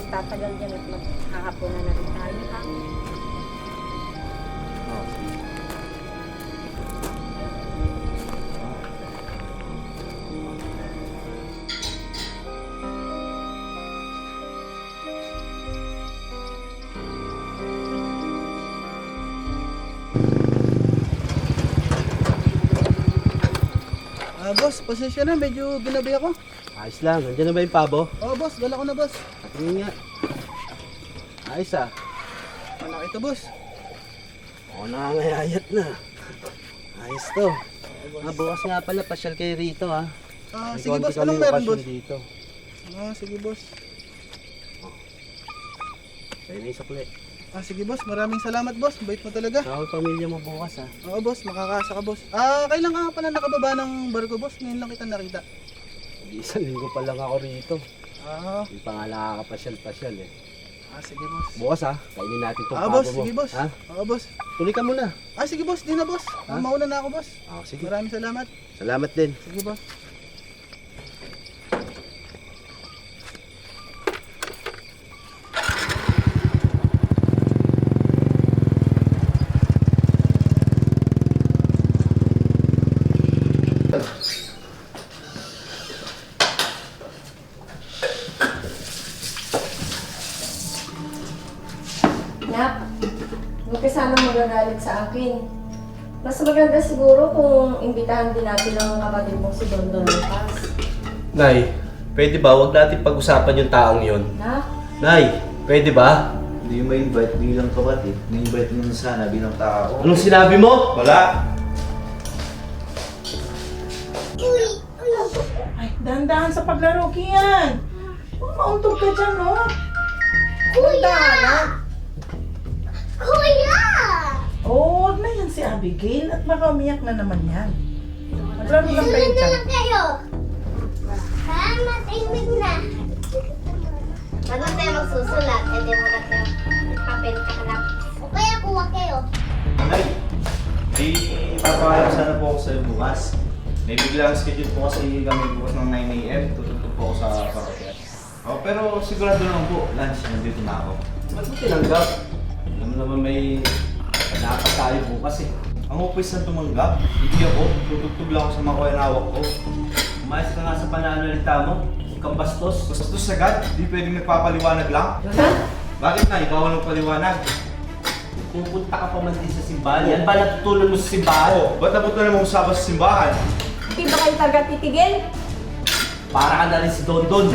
tatagal dyan at maghahaponan na rin tayo, ha? Boss, pasensya na, medyo binabi ako. Ayos lang, nandiyan na ba yung pabo? Oo, boss, dala ko na, boss. Tingin nga. Ayos ah. Malaki ito, boss. Oo, nangangayayat na. Ayos to. Bukas nga pala, pasyal kayo rito ha. May Sige, konti boss, kami anong meron, okasyon boss? dito. Sige, boss. Sa'yo na yung sukli. Sige, boss, maraming salamat, boss. Bait mo talaga. Saka pamilya mo bukas ha. Oo, boss, makakasa ka, boss. Kailan ka pala nakababa ng barko, boss? Ngayon lang kita nakita. Isang linggo pa lang ako rito. Ah, Hindi pa nga nakakapasyal-pasyal eh. sige, boss. Bukas ha, kainin natin itong pabo Boss, mo. sige, boss. Ha? Oo, boss. Tuloy ka muna. Sige, boss, di na, boss. Mauna na ako, boss. Sige. Maraming salamat. Salamat din. Sige, boss. Nak, huwag ka sana magagalit sa akin. Mas maganda siguro kung imbitahan din natin ang kapatid mong si Don Lucas. Nay, pwede ba? Huwag natin pag-usapan yung taong yon. Nak, Nay, pwede ba? Hindi mo invite bilang kapatid. Ni-invite mo sana bilang tao. Anong sinabi mo? Wala! Ay, dahan-dahan sa paglaro, Kian. Huwag mauntog ka dyan, no? Dahan-dahan, Kuya! oh, wag na yan si Abigail at baka umiyak na naman yan. Maglaro lang kayo Sunod na dyan. lang kayo! Ha? Matahimik na. Bago tayo magsusulat, edi mo na tayo papel kakalap. O kaya kuha kayo. Nay, di papayag sana po ako sa'yo bukas. May biglang schedule po kasi kami bukas ng 9 AM. Tutugtog po ako sa parokya. Pero sigurado lang po, lunch, nandito na ako. Ba't mo tinanggap? Alam naman may dapat tayo bukas eh. Ang office na tumanggap, hindi ako. Tutugtog lang ako sa mga kuyanawak ko. Umayos ka nga sa pananalita mo. Ikaw bastos. Bastos agad, di pwedeng nagpapaliwanag lang. Bakit na? Ikaw ang nagpaliwanag. Pupunta ka pa man din sa simbahan. Yan ba natutulog mo sa simbahan? Ba't napunta naman usapang sa simbahan? hindi ba kayo taga-titigil? Para ka na rin si Dondon.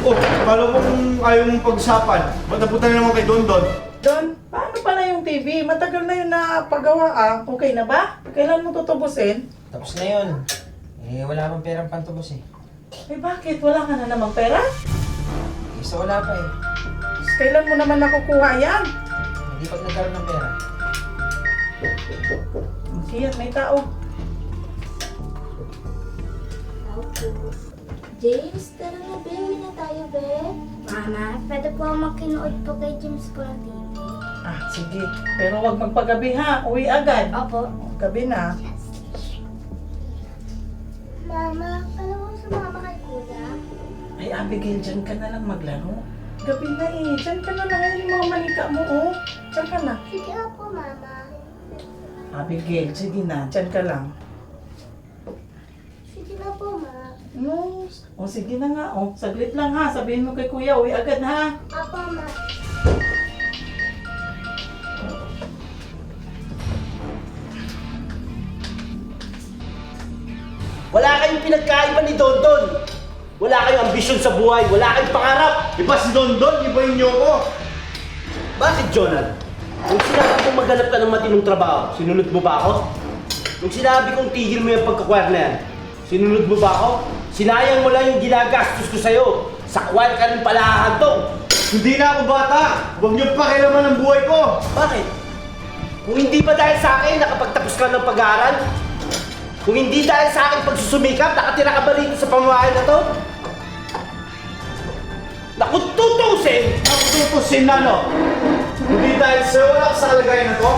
Kala ko kung ayaw mong pag-usapan. Ba't napunta na naman kay Dondon? Don, paano pala yung TV? Matagal na yun na paggawa ah. Okay na ba? Kailan mo tutubusin? Tapos na yun. Wala pang perang pantubos eh. Eh bakit? Wala ka na namang pera? Isa wala pa eh. Kailan mo naman nakukuha yan? Hindi pag nagkaroon ng pera. Kian, may tao. James, tara na, be. Uwi na tayo, be. Mama, pwede po ako makinood po kay James po ng TV. Sige. Pero wag magpagabi ha. Uwi agad. Opo. Gabi na. Mama, alam mo sumama kay kuya? Ay, Abigail, dyan ka na lang maglaro. Gabi na eh. Dyan ka na lang. Ayun yung mga manika mo, oh. Dyan ka na. Sige po, mama. Abigail, sige na. Dyan ka lang. Sige na po, ma. No. O, sige na nga. O, saglit lang ha. Sabihin mo kay kuya, uwi agad ha. Apo, ma. Wala kayong pinagkaiba ni Dondon. Wala kayong ambisyon sa buhay. Wala kayong pangarap. Iba si Dondon, iba yung Yoko. Bakit, Jonah? Nung sinabi kong maghanap ka ng matinong trabaho, sinunod mo ba ako? Nung sinabi kong tigil mo yung pagkakwar na yan, sinunod mo ba ako? Sinayang mo lang yung ginagastos ko sa'yo. Sa kwar ka rin pala hahantong. Hindi na ako bata. Huwag niyo pakialaman ang buhay ko. Bakit? Kung hindi ba dahil sa akin nakapagtapos ka ng pag-aaral? Kung hindi dahil sa akin pagsusumikap, nakatira ka ba rito sa pamamahay na to? Naku, Tutusin na, no? Hindi dahil sa'yo wala ka sa kalagayan na to.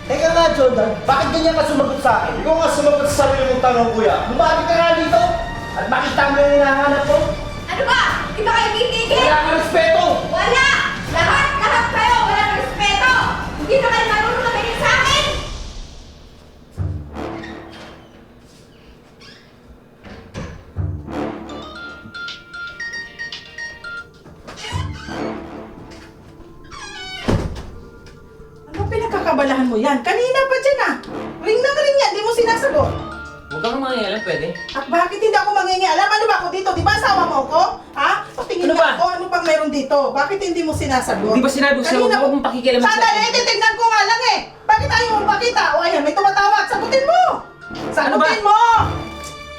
Teka nga, Jordan, bakit ganyan ka sumagot sa akin? Ikaw nga sumagot sa sarili mong tanong, kuya. Lumapit ka nga dito at makita mo yung hinahanap ko. Ano ba? Di ba kayo titigil? Wala kang respeto! Wala! Hindi na kayo marunong tumingin sa akin! Ano pinagkakabalahan mo yan? Kanina pa dyan ah. Ring na ring yan, di mo sinasagot. Huwag kang mangyayala, pwede? At bakit hindi ako mangingialam? Ano ba ako dito? Di ba asawa mo ako? Ha? Patingin Ano nga ba? ako, ano bang meron dito? Bakit hindi mo sinasagot? Di ba sinabi ko sa'yo, Kanina huwag mong pakikialaman sa- Sandali, titignan ko nga lang eh. Bakit ayaw mo pakita? O ayan, may tumatawag. Sagutin mo! Sagutin Ano mo!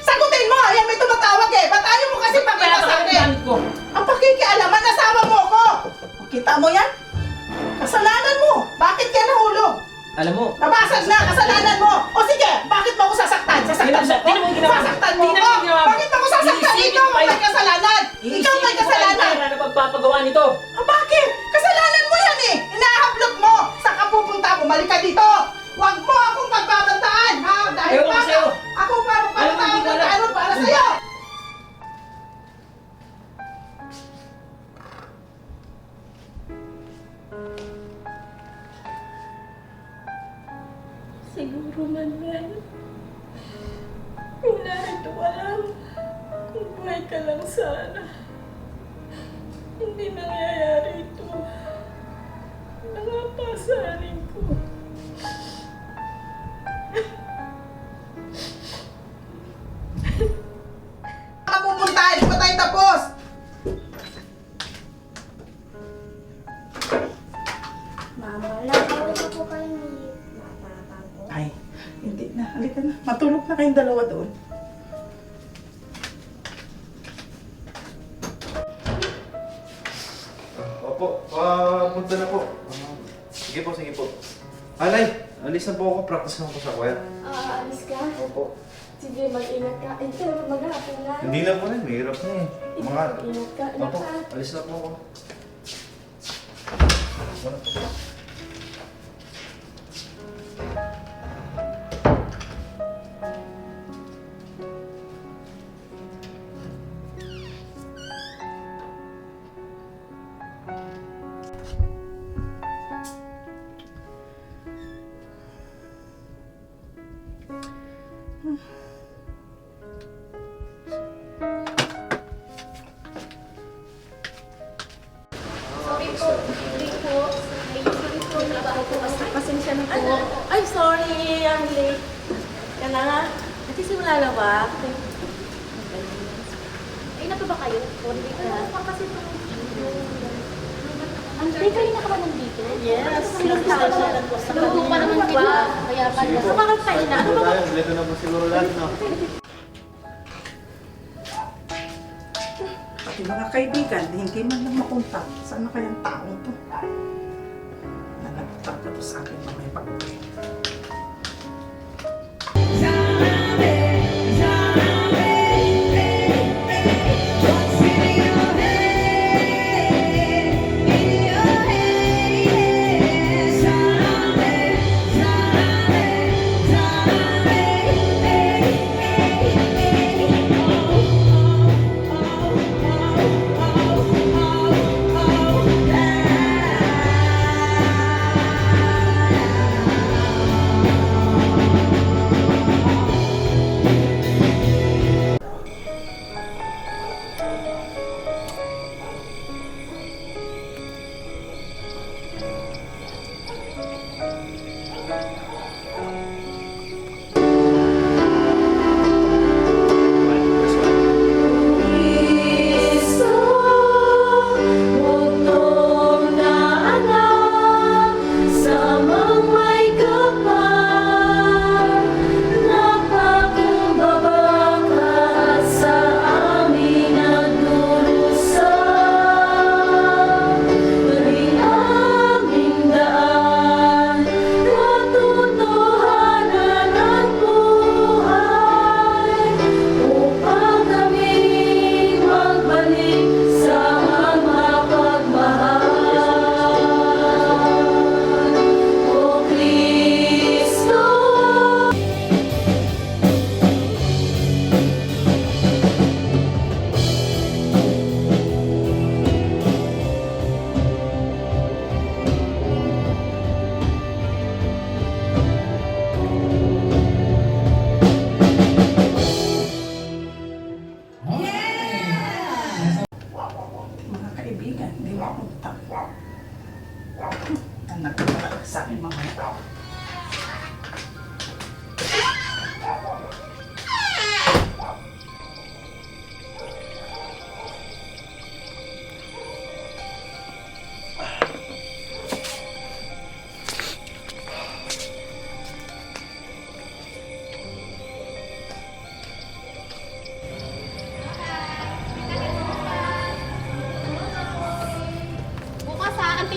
Sagutin mo! Ayan, may tumatawag eh. Ba't ayaw mo kasi pakita Kaya sa ka akin? gamit ko. Ang pakikialaman, asawa mo ako! Kita mo yan? Kasalanan mo! Bakit ka nahulog? Alam mo, Nabasag na, kasalanan mo! O sige, bakit mo ako sasaktan? Sasaktan mo Tingnan mo yung ako? ginawa mo. Sasaktan mo Tingnan mo ako? yung ginawa mo. Bakit mo ako sasaktan? Iisipin Ikaw mo ang kayo. may kasalanan! Ikaw ang may kasalanan! na pagpapagawa nito. Ah, bakit? Kasalanan mo yan eh! Inahablot mo! Saan ka pupunta? Bumalik ka dito! Huwag mo akong pagbabantaan! Ha? Dahil Ewan ko baka sa'yo. ako para Alam mo, hindi ko alam. ano para sa'yo! Siguro man yan. Kung narito ka lang, kung buhay ka lang sana, hindi nangyayari ito. Nangapasanin ko. Saan ka pupunta? Hindi pa tayo tapos! Mama, lalo na po kayo ni Mama. Ay, hindi na. Halika na. Matulog na kayong dalawa doon. Opo, punta na po. Sige po, sige po. Alay, alis na po ako. Practice na po sa choir. Alis ka? Opo. Sige, mag-ingat ka. Eh, pero maghapon na. Hindi na po rin, mahirap na eh. Mga... Ingat ka. Ingat Opo, ka. alis na po ako. Wala po. Sorry po. Sorry po. Sorry po. Trabaho po kasi. Pasensya na po. Ay, sorry. I'm late. Yan na nga. Kasi simula na ba? Ay, na pa ba kayo? Hindi ka. Kasi Hindi kayo na ka ba nandito? yes. Ilang taon siya po sa Lugo pa naman kita. Kaya pa na. Ano bakit tayo na? Ano Dito ba? tayo, dito na po siguro lahat, no? Pati mga kaibigan, hindi man lang mapunta. Saan na kayang taong to? Nagtatapos sa akin mamaya pag-uwi.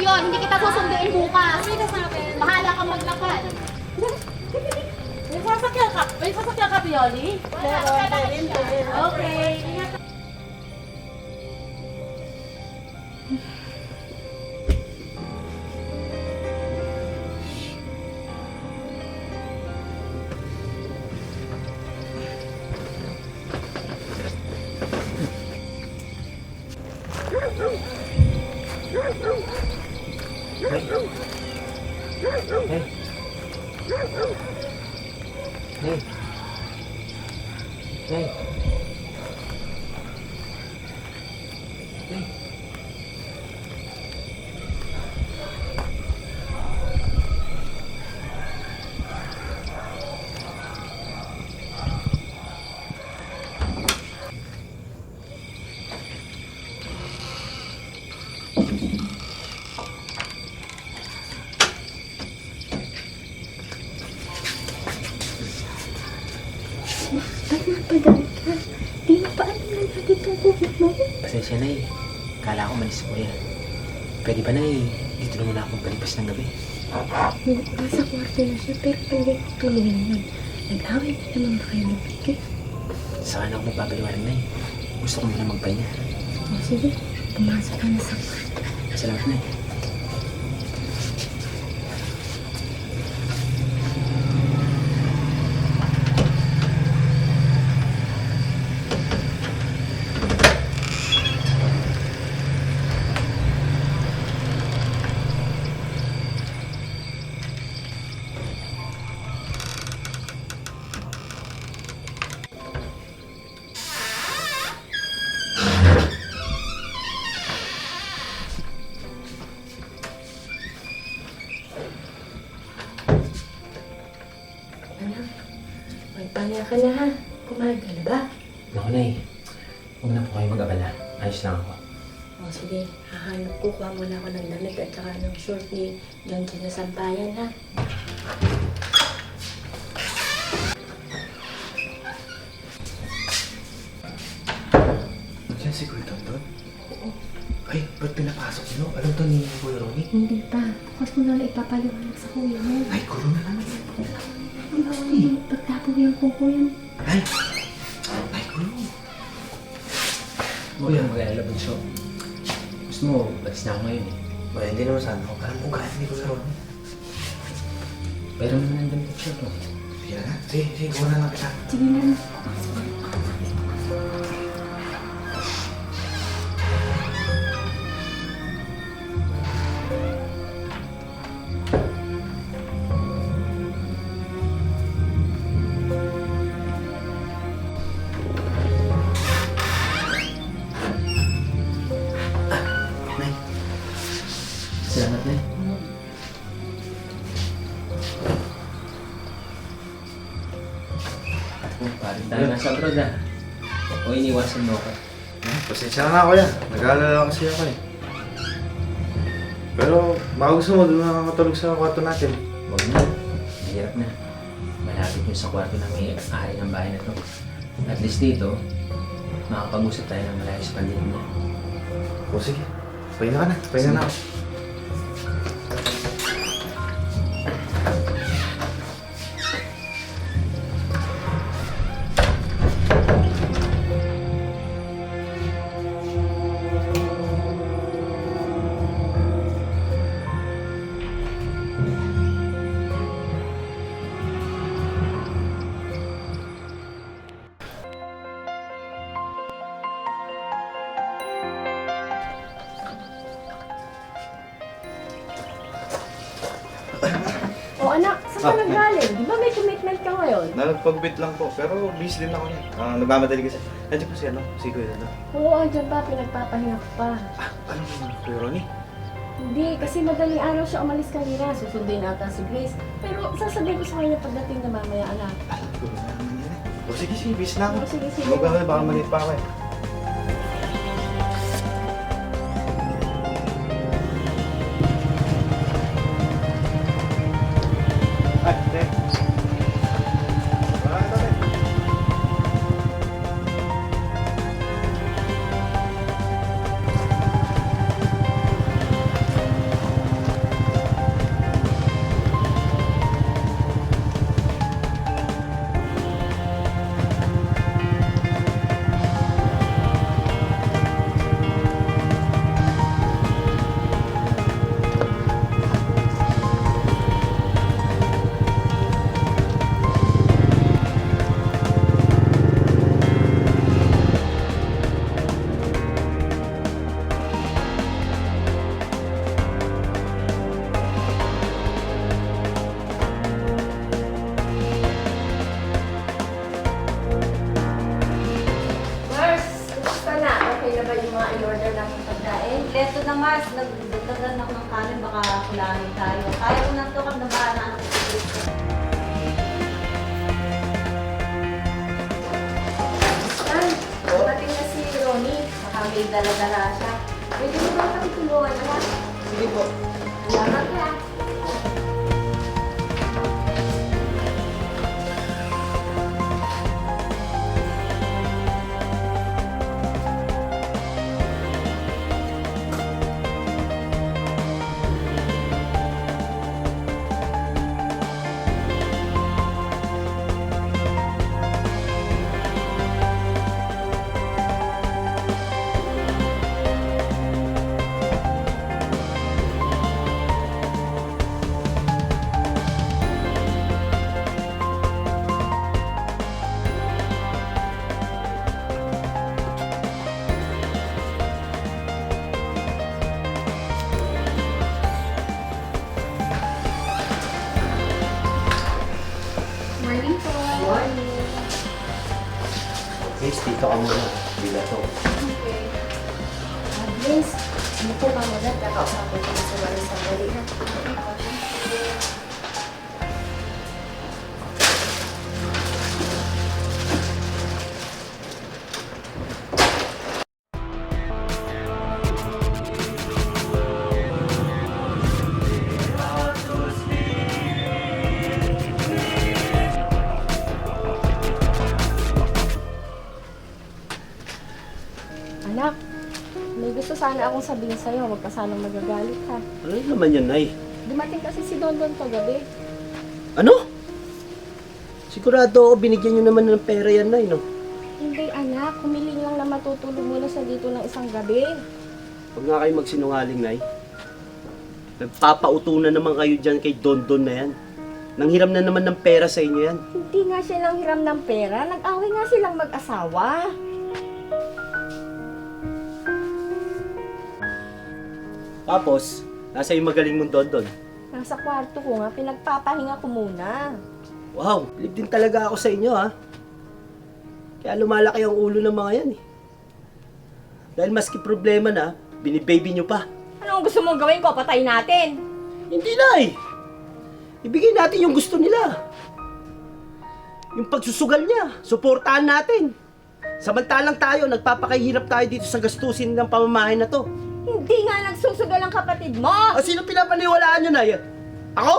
yun. Hindi kita susunduin bukas. Bahala ka maglakad. May sasakyan ka, Pioli? Meron. Okay. Ingat. Hey. Hey. Hey. Di mo pa alam na natin tutulog mo. Pasensya na eh. Kala ko malis si Kuya. Pwede ba na eh, dito na muna akong palipas ng gabi. Nasa kwarto na siya, pero pwede ko tulungan yun. Nag-away na naman ba kayo magbigay? Saka na ako magpapaliwanag na eh. Gusto ko muna magpahinga. O sige, pumasok ka na sa kwarto. Salamat na eh. Anak, magpahinga ka na ha. Kumain ka na ba? Naku na eh. Huwag na po kayo mag-abala. Ayos lang ako. O sige, hahanap ko. Kuha muna ako ng damit at saka ng short ni John John na sampayan ha. Diyan si Kuya Tonton? Ay, ba't pinapasok niyo? Alam to ni Kuya Ronnie? Hindi pa. Bukas mo na lang ipapaliwanag sa kuya mo. Ay, guro na naman yan. Hindi, pagtapo yung kuko yun. Ay! Ay, guro. Huwag kang mag-alala, Bunso. Gusto mo, balis na ako ngayon eh. Well, hindi naman sana ako. Parang ugali ni Kuya Ronnie. Pero naman ang damit at shirt mo. Sige na. Sige, guro na lang kita. Sige na. Nay, Salamat na eh. Parang tayo nasa abroad ah. O iniwasan mo ako. pasensya na ako yan. Nag-aalala kasi ako eh. Pero baka gusto mo doon na makatulog sa kwarto natin. Huwag na. Mahirap na. Malapit yun sa kwarto ng may-ari ng bahay na to. At least dito, makapag-usap tayo ng malayo sa pandinig niya. O sige, pahinga ka na. Pahinga na ako. O anak, saan ka nanggaling? Di ba may commitment ka ngayon? Nagpag-bit lang po, pero busy din ako niya. Nagmamadali kasi. Nandiyan po si Kuya Dada. Oo, andyan pa, pinagpapahinga ko pa. Ano mo, Kuya Ronnie? Hindi, kasi madaling araw siya umalis kanina. Susundin ata si Grace. Pero sasabihin ko sa kanya pagdating na mamaya, anak. Alam ko na naman yan eh. O sige, busy na ako. O, sige, sige. Huwag baka malit pa ako eh. Ay, thanks. Leto na Mars, nagdagdagan ako ng kanin, baka kulahin tayo. Kaya ko na ito, kung nabahan na ako sa gusto. Ay, dating na si Ronnie. Baka may dala-dala siya. Pwede mo ba kami tulungan, anak? Sige po. Salamat na. Morning po. Morning. Guys, dito ka muna. Bila to. Okay. Grace, ano po ka muna? Kakausapin ko na sa wala sa dali na. Anak, may gusto sana akong sabihin sa'yo. Huwag ka sanang magagalit ha. Ano naman yan, Nay? Dumating kasi si Don kagabi. Ano? Sigurado ako binigyan nyo naman ng pera yan, Nay, no? Hindi anak, humiling lang na matutulog muna siya dito ng isang gabi. Huwag nga kayo magsinungaling, Nay. Nagpapautunan naman kayo dyan kay Don na yan. Nanghiram na naman ng pera sa inyo yan. Hindi nga siya lang hiram ng pera. Nag-away nga silang mag-asawa. Tapos, nasa yung magaling mong Don. Nasa kwarto ko nga, pinagpapahinga ko muna. Wow, bilib din talaga ako sa inyo, ha? Kaya lumalaki ang ulo ng mga yan, eh. Dahil maski problema na, binibaby nyo pa. Anong gusto mong gawin ko? Patayin natin. Hindi, Nay! Ibigay natin yung gusto nila. Yung pagsusugal niya, suportahan natin. Samantalang tayo, nagpapakahirap tayo dito sa gastusin ng pamamahay na to. Hindi nga nagsusugal ang kapatid mo. O sino pinapaniwalaan nyo, Nay? Ako?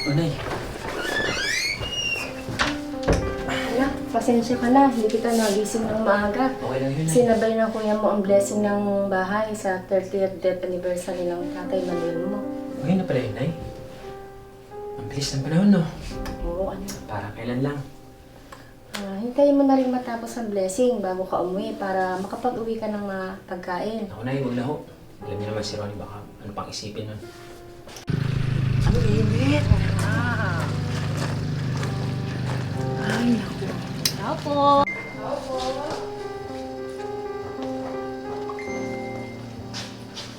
O, Nay. Anak, pasensya ka na. Hindi kita nagising ng maaga. Okay lang yun, Nay. Sinabay ng kuya mo ang blessing ng bahay sa 30th death anniversary ng tatay Manuel mo. Okay na pala yun, Nay. Ang bilis ng panahon, no? Oo, anak. Para kailan lang. Hintayin mo na rin matapos ang blessing bago ka umuwi para makapag-uwi ka ng mga pagkain. Ako, Nay, huwag na ho. Alam niyo naman si Ronnie, baka ano pang isipin nun. Opo.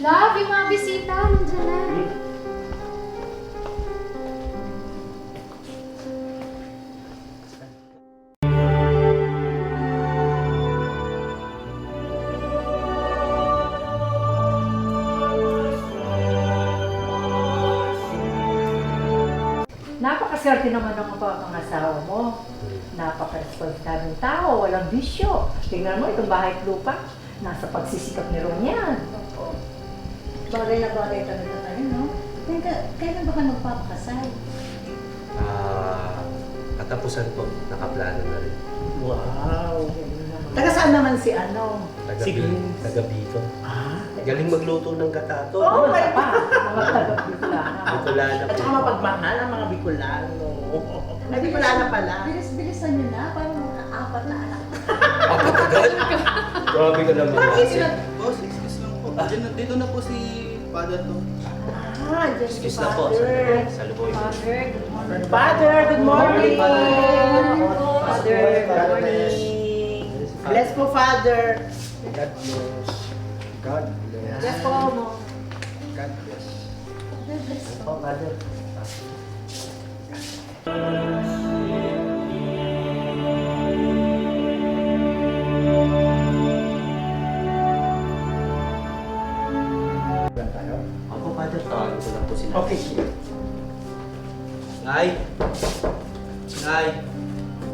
Love, yung mga bisita, nandiyan na. Napakaswerte naman ng mga asawa mo. Napaka-responsable tao, walang bisyo. Tingnan mo, itong bahay at lupa, nasa pagsisikap ni Ron yan. Bagay na bagay talaga tayo, no? Kailan ba ka magpapakasal? Katapusan po, nakaplano na rin. Wow! Taga saan naman si ano? Taga Bicol. Galing magluto ng gatato. Oo, may pa. Mga taga-Bicolana. Bicolana At saka mapagmahal ang mga Bicolano. Ay, Bicolana pala. Bilis-bilisan nyo na, parang mga 4 na anak. Grabe ka naman. Boss, excuse lang po. Dito na po si Father to. Diyos Excuse na po. Saluboy. Father, good morning. Father, good morning. Father, good morning. Bless po, Father. God bless. God bless. Bless po mo. God bless. Oh, Father. Ako, Father, tawagin ko lang po sila. Okay. Nay! Nay!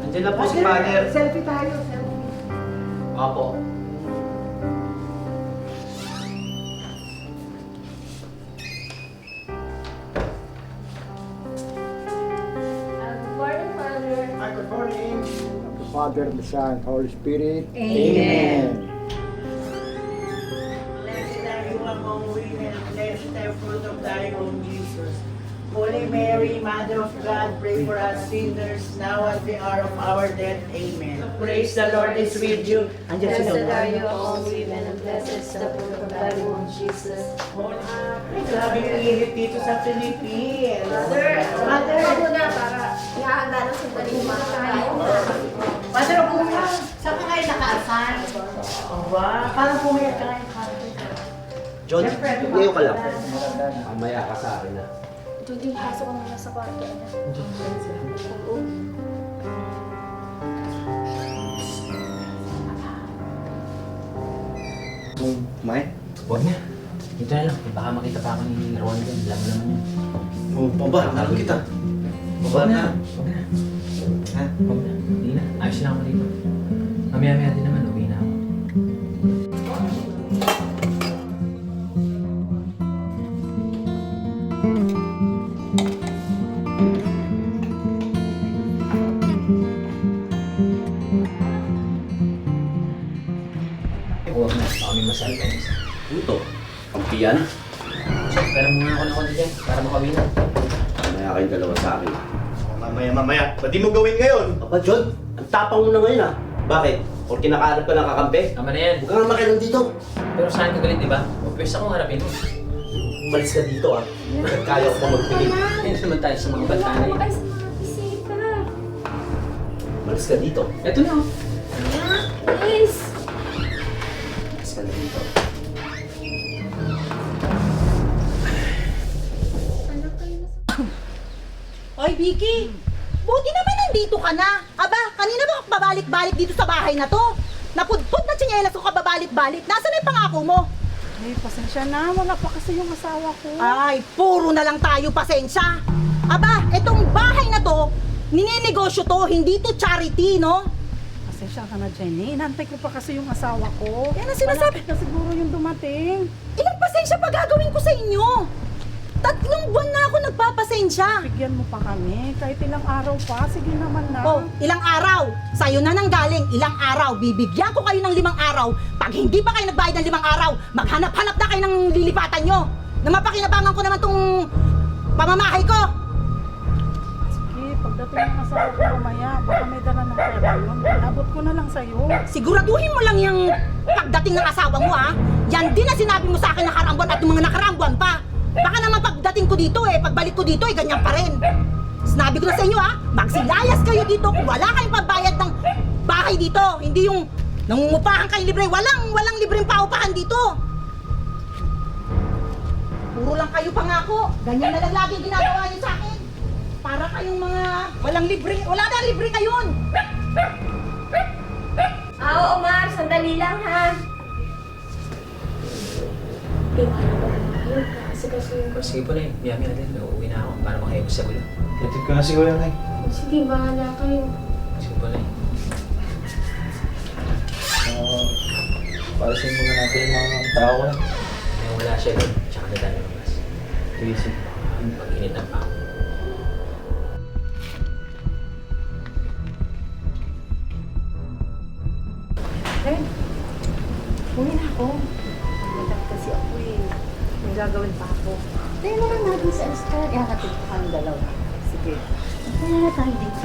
Andiyan na po si Father. Selfie tayo, selfie. Opo. Good morning, Father. Good morning. Of the Father, the Son, Holy Spirit. Amen. Blessed are you among women, and blessed the fruit of thy womb, Jesus. Holy Mary, Mother of God, pray for us sinners, now at the hour of our death. Amen. Praise the Lord is with you. Andiyan si Blessed Lord. are you among women, and blessed is the fruit of thy womb, Jesus. Grabe yung init dito sa Philippines. Mother, ako muna para ihahanda ng sandali yung mga kakain mo. Mother, ako nga. Saan ka kayo nakaasan? Aba, parang pumayat ka ngayon. John, ngayon ka lang. Mamaya ka sa akin na. Judy, pasok ka muna sa kwarto niya. Oo. Kumain? Huwag na. Dito na lang. Baka makita pa ako ni Ron dyan. Alam mo naman yun. Oh, paba, alam kita. Paba na. Huwag na. Ha? Huwag na. Hindi na. Ayos na ako dito. Mamaya-maya din naman. Uwi na ako. Huwag na. Baka may masal ka isa. Puto. Kampiyan. Pero muna ako ng konti dyan para makawin na. Mamaya kayong dalawa sa akin. Mamaya. Ba't di mo gawin ngayon? Aba, John, ang tapang mo na ngayon ah. Bakit? O kinakaharap ka ng kakampi? Tama na yan. Huwag ka nga makilang dito. Pero saan ka galit, di ba? Pwes akong harapin mo. Umalis ka dito ah. Bakit kaya ko pa magpigil? Yan naman tayo sa mga bata na Tama yun. kayo sa mga bisita. Umalis ka dito. Eto na oh. Please. Umalis ka na dito. Anak kayo na sa... Oy, Vicky! Buti naman nandito ka na. Aba, kanina ba babalik-balik dito sa bahay na to? Napudpud na tsinelas ko kababalik-balik. Nasaan na yung pangako mo? Ay, pasensya na. Wala pa kasi yung asawa ko. Ay, puro na lang tayo pasensya. Aba, itong bahay na to, nininegosyo to, hindi to charity, no? Pasensya ka na, Jenny. Inantay ko pa kasi yung asawa ko. Yan ang sinasabi. Malapit na siguro yung dumating. Ilang pasensya pa gagawin ko sa inyo? 3 buwan na ako nagpapasensya. Bigyan mo pa kami. Kahit ilang araw pa. Sige naman na. Oh, ilang araw? Sa'yo na nang galing, ilang araw. Bibigyan ko kayo ng 5 araw. Pag hindi pa kayo nagbayad ng 5 araw, maghanap-hanap na kayo ng lilipatan nyo. Na mapakinabangan ko naman tong pamamahay ko. Sige, pagdating ng asawa ko mamaya, baka may dala ng pera yun. Abot ko na lang sa'yo. Siguraduhin mo lang yung pagdating ng asawa mo, ha? Yan din ang sinabi mo sa akin nakaraang buwan at yung mga nakaraang buwan pa. Baka naman pagdating ko dito pagbalik ko dito ganyan pa rin. Sinabi ko na sa inyo, ha? Magsilayas kayo dito kung wala kayong pagbayad ng bahay dito. Hindi yung nangungupahan kayo libre. Walang libreng paupahan dito. Puro lang kayo pangako. Ganyan na lang laging ginagawa niyo sa akin. Para kayong mga walang libre. Wala na libre ngayon. Oo, Mar, sandali lang ha. Iwanan ko na yun. Kasi O, sige po na yun. Maya-maya din. Uuwi na ako para makayagos sa gulo. Katid ko na si Kuya Nay. sige, bahala kayo. Sige po na yun. Para sa mga natin yung mga tao ko na. May wala siya doon. Tsaka na tayo lumabas. Easy. Pag-init ng pako. Ren, uwi na ako. Magdadap kasi ako May gagawin pa ako. Tayo na lang natin sa restaurant. Ihangatid ko kami dalawa. Sige. Tayo na tayo dito.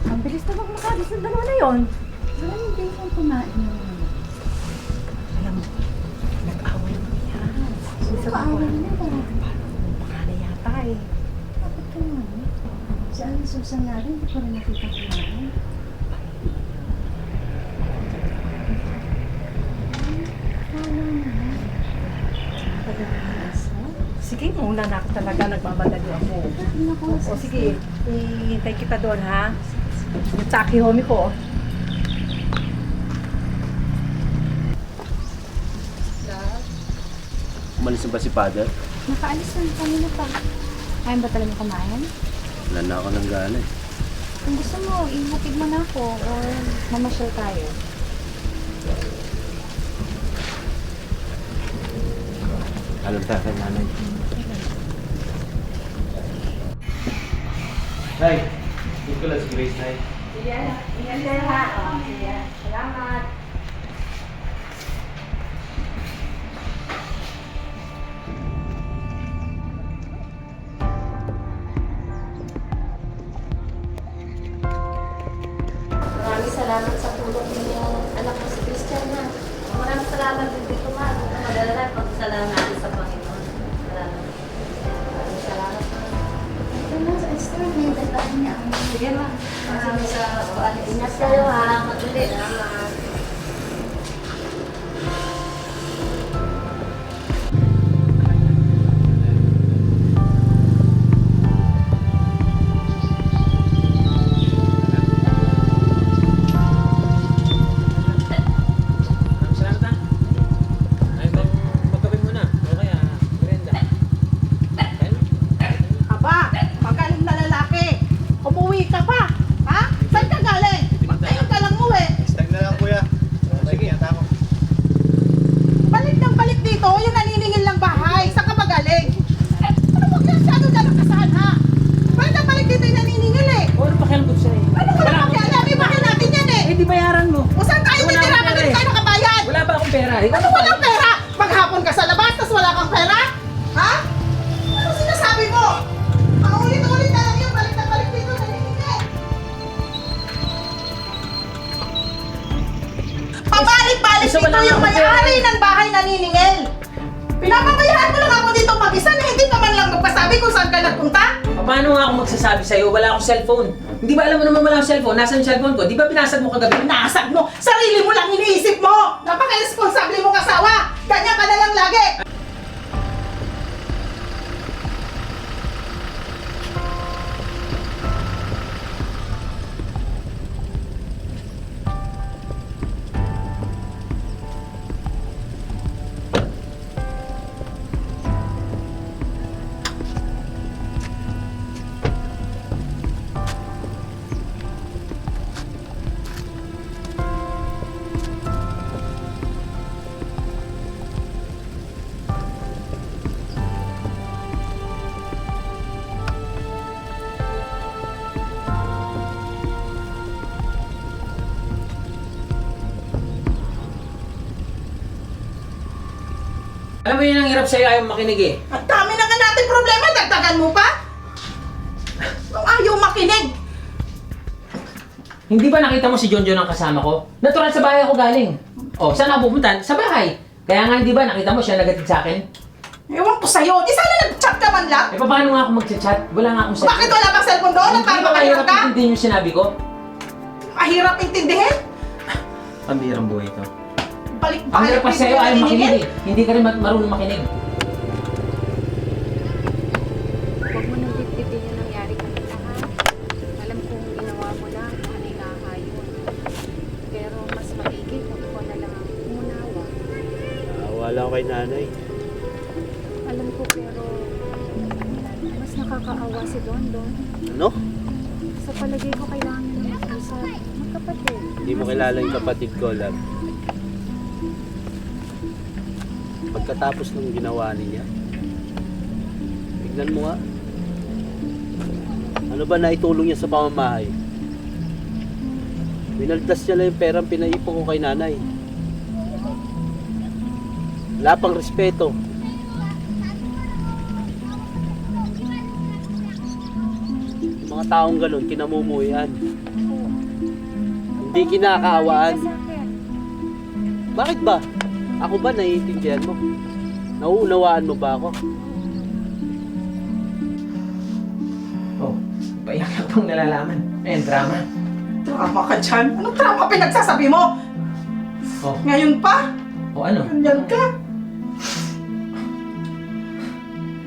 Ang bilis na magmakadis ng dalawa na yon. Marami din kang kumain ng mga. Alam mo, nag-away kami yan. Kaaway na ba? Pakala yata Bakit ka naman? Si Aling Susan nga rin, hindi ko rin nakita kumain. Wala naman. Nauna na ako talaga, nagmamadali ako. O sige, hihintay kita doon ha. Yung tsaki homie ko. Umalis na ba si Father? Nakaalis na kanina pa. Kaya ba talaga kumain? Wala na ako ng gana eh. Kung gusto mo, ihatid mo na ako or mamasyal tayo. Alam tayo kay nanay. Nay, dito ko lang si Grace, Nay. Sige, ingat kayo ha. O, sige. Salamat. Maraming salamat sa tulong ninyong anak ko si Christian ha. Maraming salamat din dito, Ma. Huwag kang mag-alala. Pagkasalamat natin sa Panginoon. Salamat. Maraming salamat ha. Ito na sa Esther, may dagdagan niya ang Sige, Ma. Maraming sa paalis. Ingat kayo, ha. Mag-ulit. Salamat. Salamat ha. Ay, magkabin muna. O kaya, merenda. Kain? Aba, magaling na lalaki. Umuwi ka pa. Ha? Saan ka galing? Magtayo ka lang umuwi. Stag na lang kuya. Sige, ako. Balik ng balik dito, yung naniningil ng bahay. Saan ka ba galing? Ano mo kaya siya doon dyan kasahan ha? Balik ng balik dito yung naniningil eh. O, ano pakialam ko sa'yo? Ano ko lang pakialam? May bahay natin yan eh. Eh, di bayaran mo. O saan tayo Wala titira? akong Bakit pera eh. tayo nakabayad? Wala ba akong pera? Ikaw Ano walang pera? Maghapon ka sa labas, tapos wala kang pera? Ha? Ano sinasabi mo? Ang ulit-ulit na lang yun, balik na balik dito, naniningil. Pabalik-balik Isa, dito wala yung akong may-ari pera. ng bahay naniningil. Pinapabayaan mo lang ako dito mag-isa na hindi ka man lang magpasabi kung saan ka nagpunta? Paano nga ako magsasabi sa'yo? Wala akong cellphone. Hindi ba alam mo naman wala akong cellphone? Nasaan yung cellphone ko? Di ba binasag mo kagabi? Nasag mo! Sarili mo lang iniisip mo! Napaka-responsable mong asawa! Ganyan ka na lang lagi! Alam mo yun ang hirap sa'yo, ayaw makinig eh. Ang dami na nga natin problema, dagdagan mo pa? Kung ayaw makinig! Hindi ba nakita mo si John ang kasama ko? Natural sa bahay ako galing. Oh, saan ako pupunta? Sa bahay. Kaya nga hindi ba nakita mo siya nagatid sa akin? Ewan ko sa'yo, di sana nag-chat ka man lang? Eh paano nga ako mag-chat? Wala nga akong cellphone. Bakit wala bang cellphone doon? At Hindi parang ba makahirap mahirap ka? intindihin yung sinabi ko? Mahirap intindihin? Pambirang buhay ito. Ang Balik-balik hirap pa sa'yo, ayaw makinig eh. Hindi ka rin marunong makinig. Huwag mo nang dipdipin yung nangyari kanina ha. Alam kong ginawa mo lang kung ano yung nakahayon. Pero mas maigi kung ikaw na lang ang umunawa. Wala ako kay nanay. Alam ko pero mas nakakaawa si Don Don. Ano? Sa palagay ko kailangan mo ng mag-usap. Magkapatid. Hindi mo kilala yung kapatid ko, love. Pagkatapos ng ginawa niya, tignan mo nga. Ano ba naitulong niya sa pamamahay? Binaldas niya lang yung perang pinaipon ko kay nanay. Wala pang respeto. Yung mga taong ganun, kinamumuhian. Hindi kinakaawaan. Sa akin. Bakit ba? Ako ba naiintindihan mo? Nauunawaan mo ba ako? Oh, payak lang pang nalalaman. Ayun, drama. Drama ka dyan? Anong drama pinagsasabi mo? Oh, Ngayon pa? oh ano? Ganyan ka?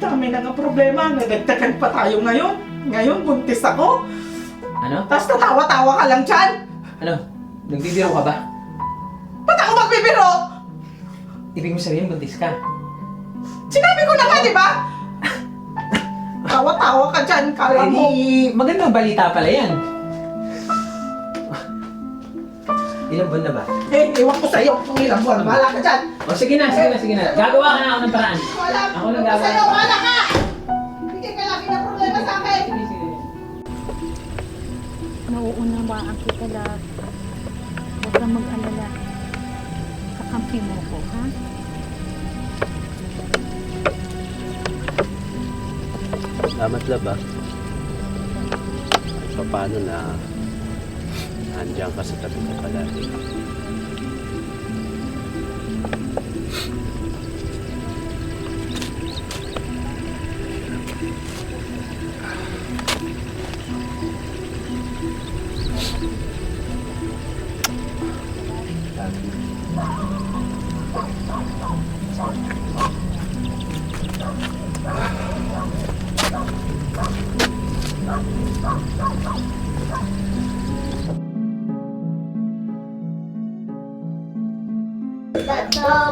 Dami na nga problema. Nadagdagan pa tayo ngayon. Ngayon, buntis ako. Ano? Tapos tatawa-tawa ka lang dyan. Ano? Nagbibiro ka ba? Ba't ako magbibiro? Ibig mo sabihin, buntis ka. Sinabi ko na nga, di ba? Tawa-tawa ka dyan. Kala mo. Magandang balita pala yan. Ilang buwan na ba? Ewan ko sa'yo kung ilang buwan. Wala ka dyan. O sige na. Gagawa ka na ako ng paraan. Wala. Ako nang gagawa. Sa'yo, wala ka. Bigyan ka lagi ng problema sa akin. Nauunawaan kita, love. Huwag kang mag-alala. Kakampi mo ko, ha? Salamat lab ah. So paano na andiyan ka sa tabi ko palagi.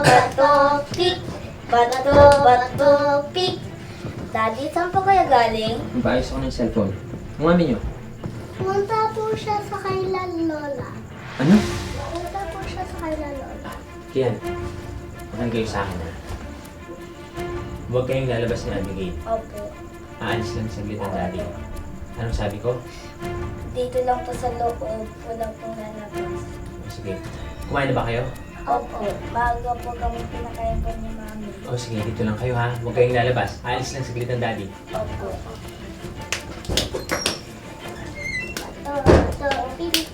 Bato, pik. Bato, pik. Daddy, saan po kaya galing? Bayos ako ng cellphone. Umamin nyo. Pumunta po siya sa kailan Lola. Ano? Pumunta po siya sa kailan Lola. Kian, makan kayo sa akin ha. Huwag kayong lalabas ni Abigail. Opo. Aalis lang saglit ang daddy. Anong sabi ko? Dito lang po sa loob. Walang pong lalabas. Sige. Kumain na ba kayo? Opo. Bago po kami pinakain po ni Mami. O sige, dito lang kayo ha. Huwag kayong lalabas. Aalis lang saglit ang daddy. Opo. Bato, pik.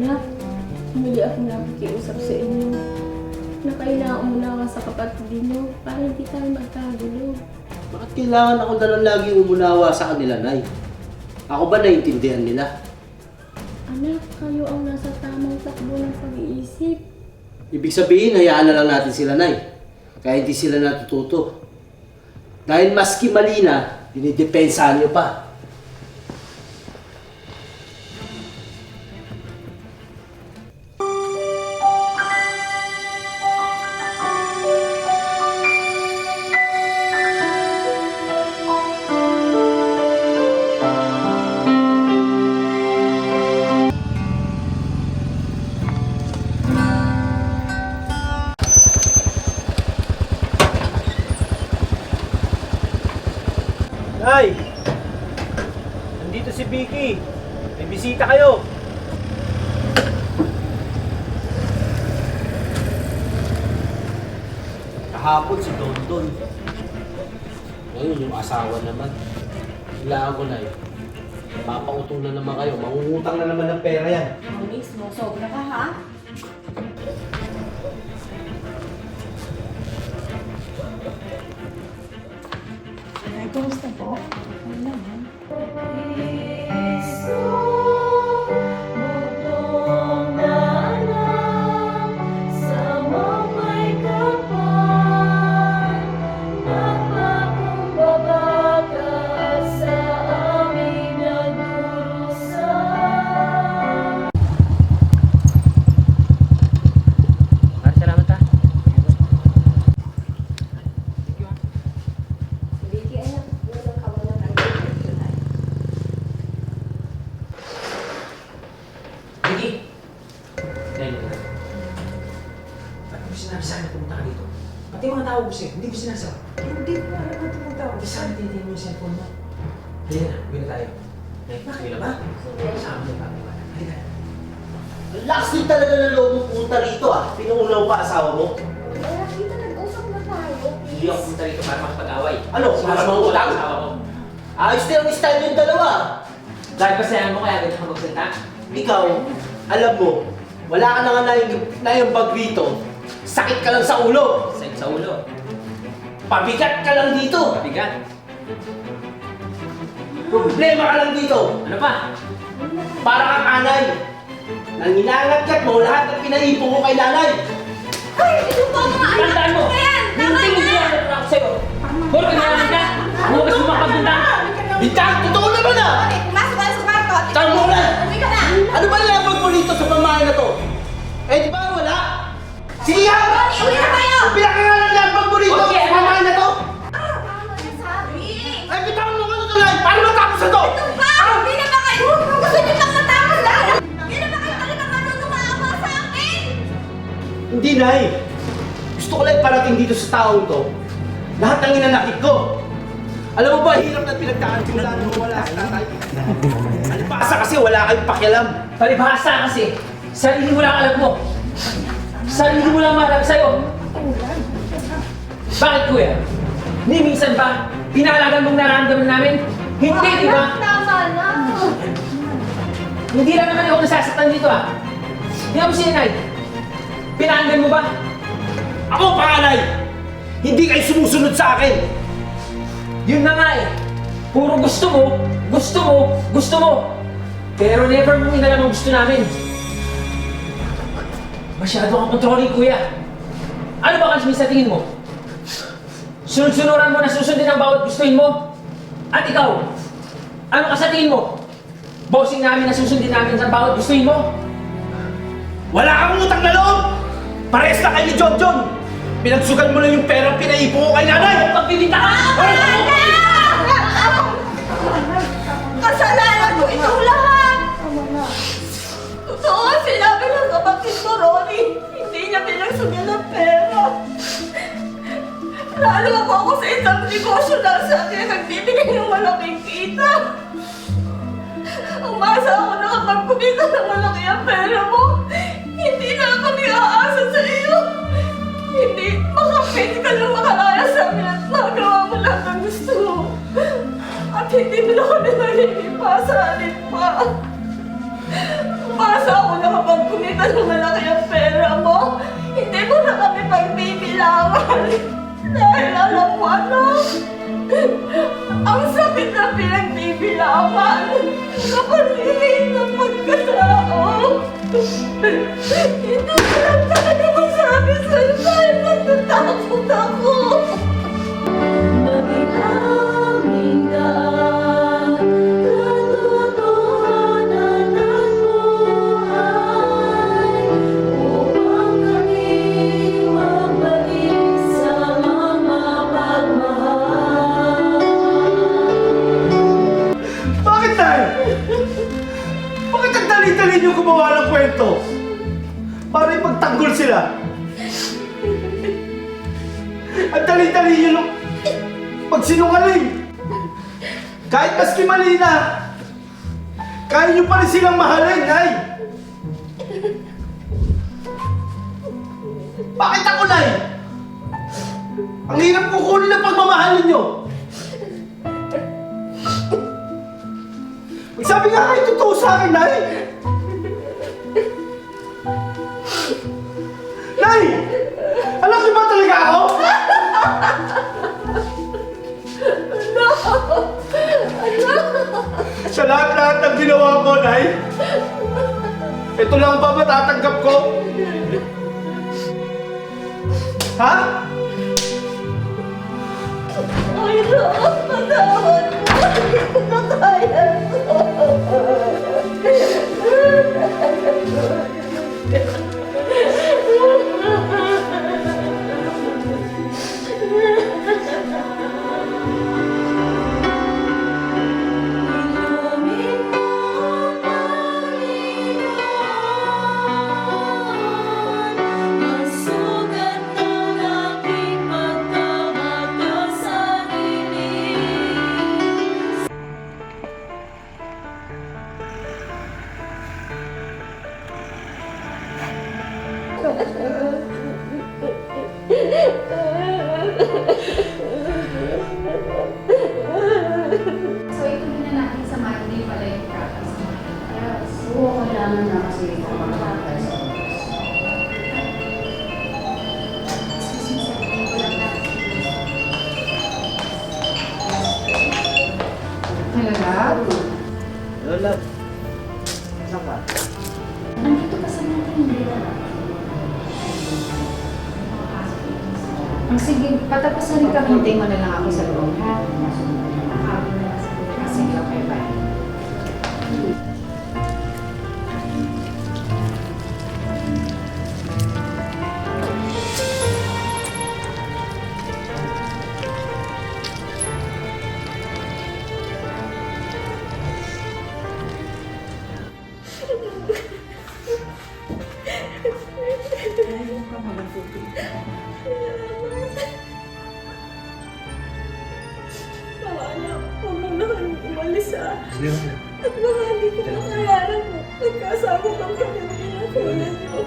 Anak, hindi ako nakikiusap sa inyo. Nakailangan mo na nga sa kapatid mo para hindi tayo magkagulo. Bakit kailangan ako na lang lagi umunawa sa kanila, Nay? Ako ba naiintindihan nila? Anak, kayo ang nasa tamang takbo ng pag-iisip. Ibig sabihin, hayaan na lang natin sila, Nay. Kaya hindi sila natututo. Dahil maski mali na, dinidepensahan niyo pa. Nay! Nandito si Vicky. May bisita kayo. Kahapon si Dondon. Ngayon yung asawa naman. Kailangan ko na yun. Papautong na naman kayo. Mangungutang na naman ng pera yan. Onyx, mo sobra ka ha? Ay, kumusta po? Wala ha? Salamat ha. Vicky, anak, walang kawalan ang tonight. Vicky! Dahil na. Ba't mo sinabi sa akin na pumunta ka dito? Pati mga tao ko sa'yo, hindi ko sinasabi. Hindi ko alam na pumunta ako. Di sana tinitin mo yung cellphone mo. Halika na, uwi na tayo. Nay, nakakila ba? Sama mo pa. Halika na. Ang lakas din talaga ng loob mo pumunta rito ah. Pinuunaw pa asawa mo. Kaya kita nag-usap na tayo. Hindi ako pumunta rito para makapag-away. Ano? Para mangutang? Asawa ko. Ayos din ang style yung dalawa. Dahil ba sayan mo kaya ganito ka magsalita? Ikaw, alam mo, wala ka na nga naiambag rito Sakit ka lang sa ulo. Sakit sa ulo. Pabigat ka lang dito. Mabigat. Problema ka lang dito. Ano pa? Para kang anay. Nanginangat-gat mo lahat ng pinaipo ko kay nanay. Ay, ito po mga anak Tandaan mo! ko yan! Tama Hindi na! mo ako sa'yo. Puro kailangan ka. Huwag mo makabunta. Bintang, totoo naman ah! Okay, pumasok ka na sa kwarto. Tama mo na! Uwi ka na! Ano ba nilabag mo dito sa pamahay na to? Eh di ba wala? Sige nga! Ronnie, uwi na tayo! Pinakalangan labag mo dito Okay, sa pamahay na to? Ano yung sabi? Ay, bitawan mo ko na tulay! Paano matapos na to? Ito ba? Hindi na ba kayo? Gusto niyo lang matapos lang? Hindi na ba kayo talaga marunong maawa sa akin? Hindi, Nay. Gusto ko lang parating dito sa taong to. Lahat ng inanakit ko. Alam mo ba, hirap na pinagdaan ko mula nung wala si tatay. Alipasa kasi wala kayong pakialam. Palibhasa kasi. Sarili mo lang alam mo. Sarili mo lang mahalap sa'yo. Bakit kuya? Ni minsan ba, pinahalagan mong nararamdaman namin? Hindi, di ba? Tama na! Hindi lang naman ako nasasaktan dito ah. Hindi ako sinanay. Pinahanggan mo ba? Ako, panganay! Hindi kayo sumusunod sa akin! Yun na nga eh. Puro gusto mo, gusto mo, gusto mo. Pero never mong inalam ang gusto namin. Masyado kang controlling, kuya. Ano ba kasi sa tingin mo? Sunod-sunuran mo na susundin ang bawat gustuin mo? At ikaw, ano ka sa tingin mo? Bossing namin na susundin namin sa bawat gustuin mo? Wala kang utang na loob! Parehas na kayo ni John John! Pinagsugal mo lang yung perang pinaipo ko kay nanay! Pagbibinta ka! Kasalanan ko itong lahat! Totoo ang sinabi ng kapatid ko, Ronnie. Hindi niya pinagsugal ng pera. Lalo ako sa isang negosyo na sa akin nagbibigay ng malaking kita. Umasa ako na kapag kumita ng malaki ang pera mo, hindi na ako nag-aasa sa iyo. Hindi makapit ka lang makalaya sa amin at magawa mo lahat ng gusto mo. At hindi mo na kami nagiging pasalit pa. Umasa ako na kapag kumita ng malaki ang pera mo, hindi mo na kami pagbibilangan. Dahil alam mo ano, ang sakit na pinagbibilangan, kapalilit ng pagkatao. Hindi ko lang talaga masabi sa'yo dahil natatakot ako. Mabilaming daan, katotohanan ng buhay, upang kami magbalik sa mga pagmamahal. Bakit, Nay? Bakit ang dali-dali niyo gumawa ng kwento? Para ipagtanggol sila. Ang dali-dali niyo nung pagsinungaling. Kahit maski mali na, kaya niyo pa rin silang mahalin, Nay. Bakit ako, Nay? Ang hirap kukunin ng pagmamahalin niyo. Sabi nga kayo totoo sa akin, Nay! Nay! Alam niyo ba talaga ako? Sa lahat-lahat ng ginawa ko, Nay, ito lang ba matatanggap ko? Ha? Ay, Ron, patawad mo. Hindi ko na kaya Masugat ng aking pagkamakasarili. So ituloy na natin sa Monday pala yung practice mo. Oo, kailangan na kasi makakatay sa oras. lang. Saan ka? Andito ka sa mga tinira. Sige, patapos na rin kami. Hintay mo na lang ako sa loob, ha? Sige, okay, bye. Mga anak, huwag mo naman umalis At baka hindi ko makayaran mo. Nagkasama kang kami ng ginagawa niyo.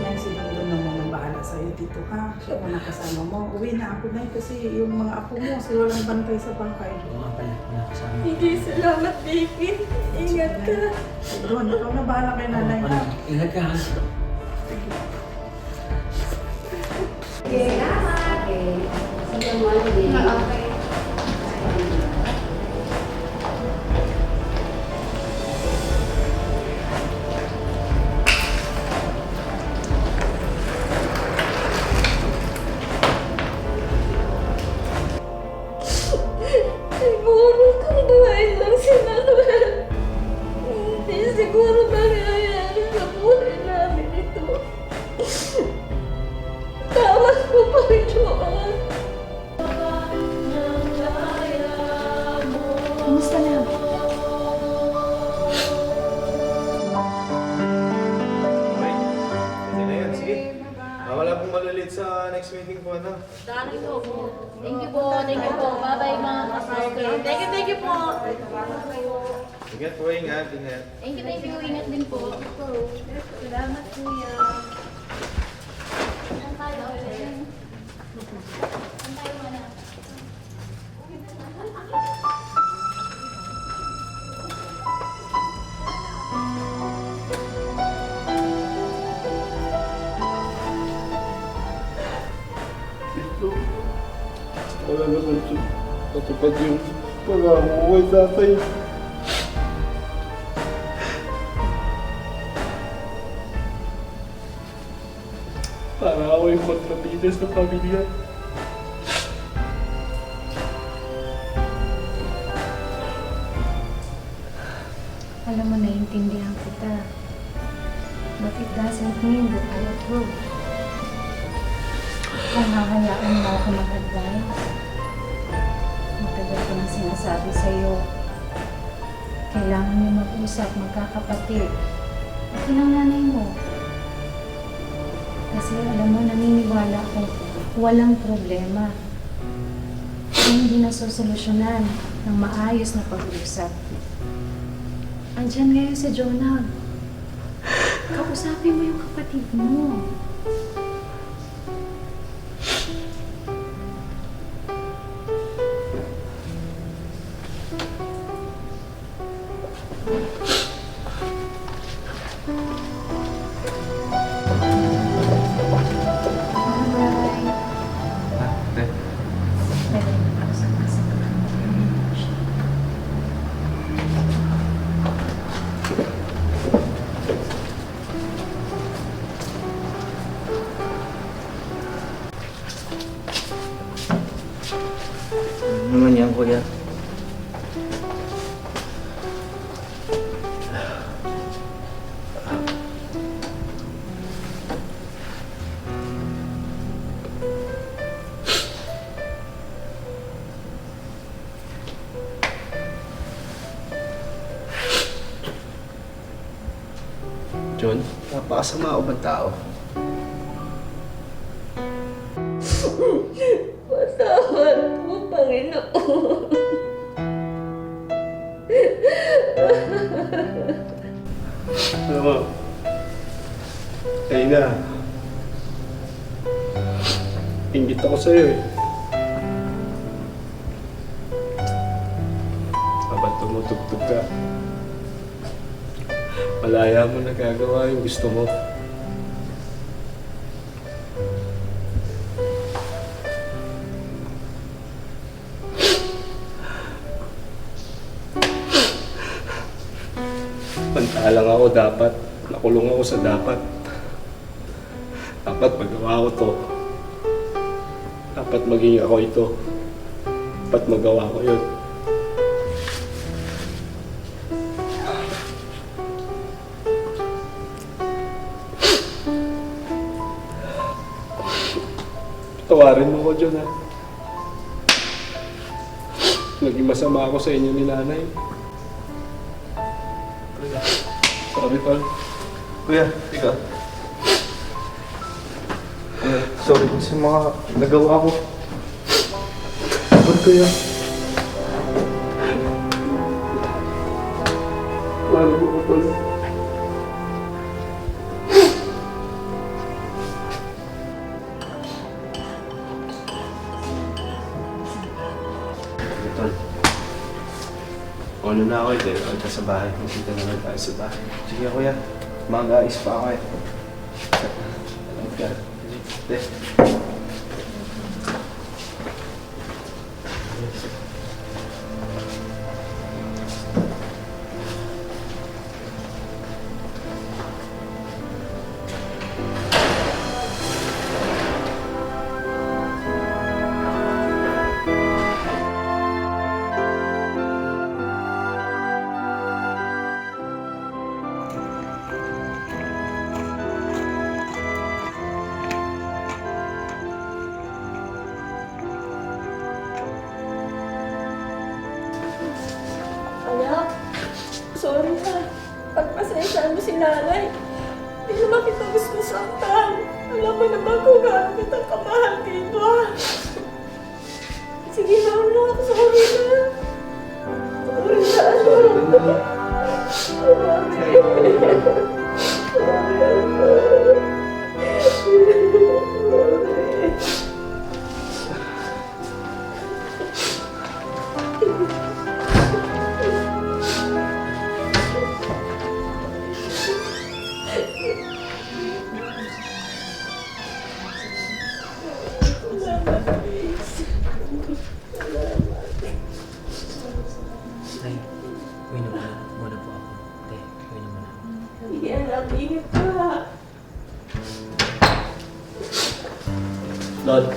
Nay, siguro naman ang bahala sa'yo dito, ha? Siya mo nakasama mo. Uwi na ako, Nay, kasi yung mga apo mo, sila walang bantay sa bahay. Hindi, salamat, baby. Ingat ka. Doon, ikaw na bahala kay nanay, ha? Ingat ka ha. Siguro kung dahil lang si Manuel. Hindi siguro nangyayari sa buhay namin ito. Tawas mo pa rin, Joan. Kumusta na? Okay. Pwede na yan, sige. Wala pong malulit sa next meeting po, ano? Thank you po. Thank you po. Bye-bye, ma'am. Okay. Thank you po. Ingat po, ingat. Thank you. Ingat din po. Salamat, kuya. Saan tayo? Saan tayo muna? Wala naman siya. Patupad yung pangako ko kay tatay. Para ako yung kontrabida sa pamilya. Alam mo, naiintindihan kita. But it doesn't mean that I approve. Kung hahayaan mo ako mag-advise, matagal ko nang sinasabi sa'yo, kailangan niyo mag-usap, magkakapatid. At yun ang nanay mo. Kasi alam mo, naniniwala ako, walang problema. Kung hindi nasusolusyonan ng maayos na pag-uusap. Andyan ngayon si Jonah. Kausapin mo yung kapatid mo. Naman yan, kuya. John, napakasama ako bang tao? Pasawat mo, Panginoon. Alam mo, ayun na. Ingit ako sa'yo eh. Habang tumutugtog ka, malaya mo nagagawa yung gusto mo. Pantalang ako dapat. Nakulong ako sa dapat. Dapat magawa ko to. Dapat maging ako ito. Dapat magawa ko yun. Tawarin mo ko dyan, ha? Naging masama ako sa inyo ni nanay. Sorry, Tol. Kuya, ikaw. Sorry sa mga nagawa ko. Ba't kuya? Mahal mo ko, Tol. Tol. Ano na ako eh, dahil ka sa bahay. Masita naman tayo sa bahay. Sige kuya, mag-aayos pa ako eh. Salamat ka. Anak, sorry na. Pagpasensyahan mo si nanay. Hindi naman kita gusto saktan. Alam mo naman kung gaano kita kamahal dito. Sige na, anak. Sorry na. Sorry na, anak. Tay, uwi na muna po ako. Tay, uwi na muna. Sige, anak. Ingat ka. Lord,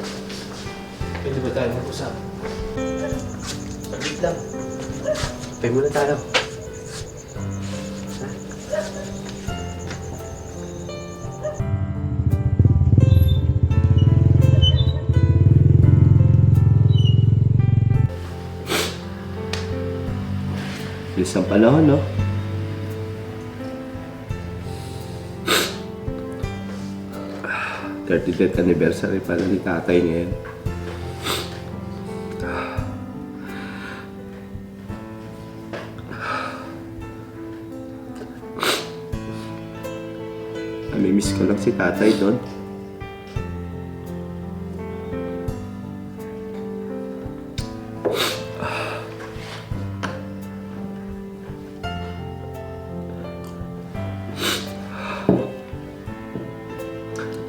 pwede ba tayo mag-usap? Saglit lang. Tayo muna tayo. Bilis ang panahon, no? Ah, 35th anniversary pala ni tatay ngayon. Namimiss ko lang si tatay doon.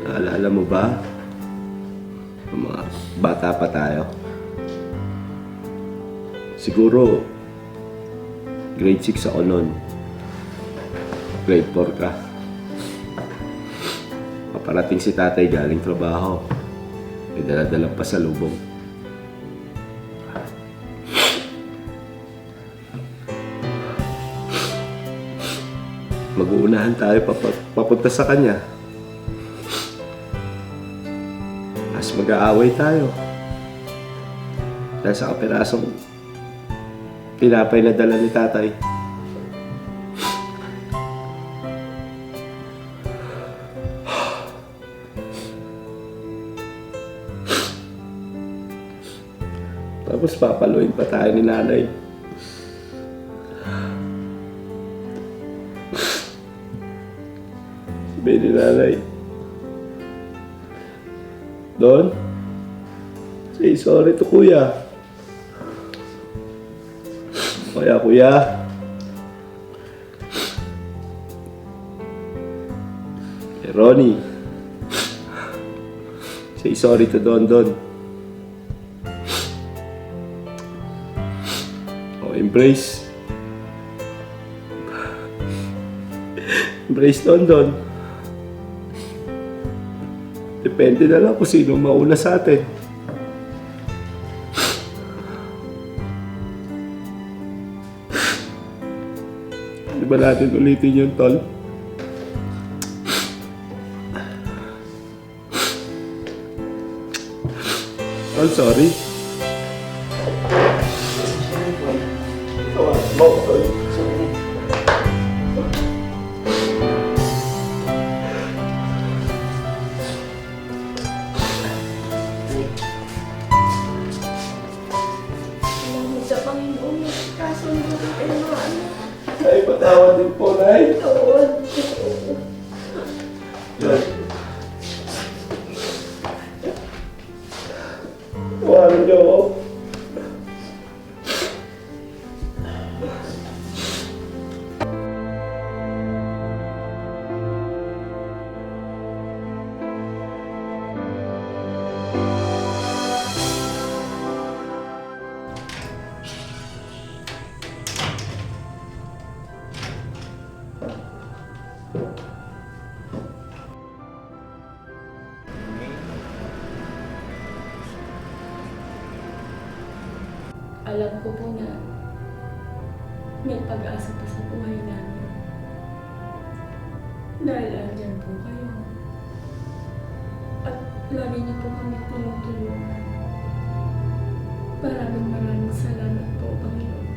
Naalala mo ba? Ng mga bata pa tayo. Siguro, grade 6 ako noon. Grade 4 ka. Paparating si tatay galing trabaho. May dala-dalang pasalubong. Mag-uunahan tayo papunta sa kanya. Mas mag-aaway tayo. Dahil sa kapirasong tinapay na dala ni tatay. Tapos papaluin pa tayo ni nanay. Sabi ni nanay, Don, say sorry to kuya. Kaya kuya, Ronnie, say sorry to Don. Embrace. Brace London. Depende na lang kung sino mauna sa atin. Di ba natin ulitin yung tol? I'm sorry. Salamat sa Panginoon. Kasundo ko kayo mga anak. Ay, patawad din po, Nay. Lord. Tawarin niyo ako. Alam ko po na may pag-asa pa sa buhay namin. Dahil andyan po kayo. At lagi niyo po kami tinutulungan. Maraming salamat po, Panginoon.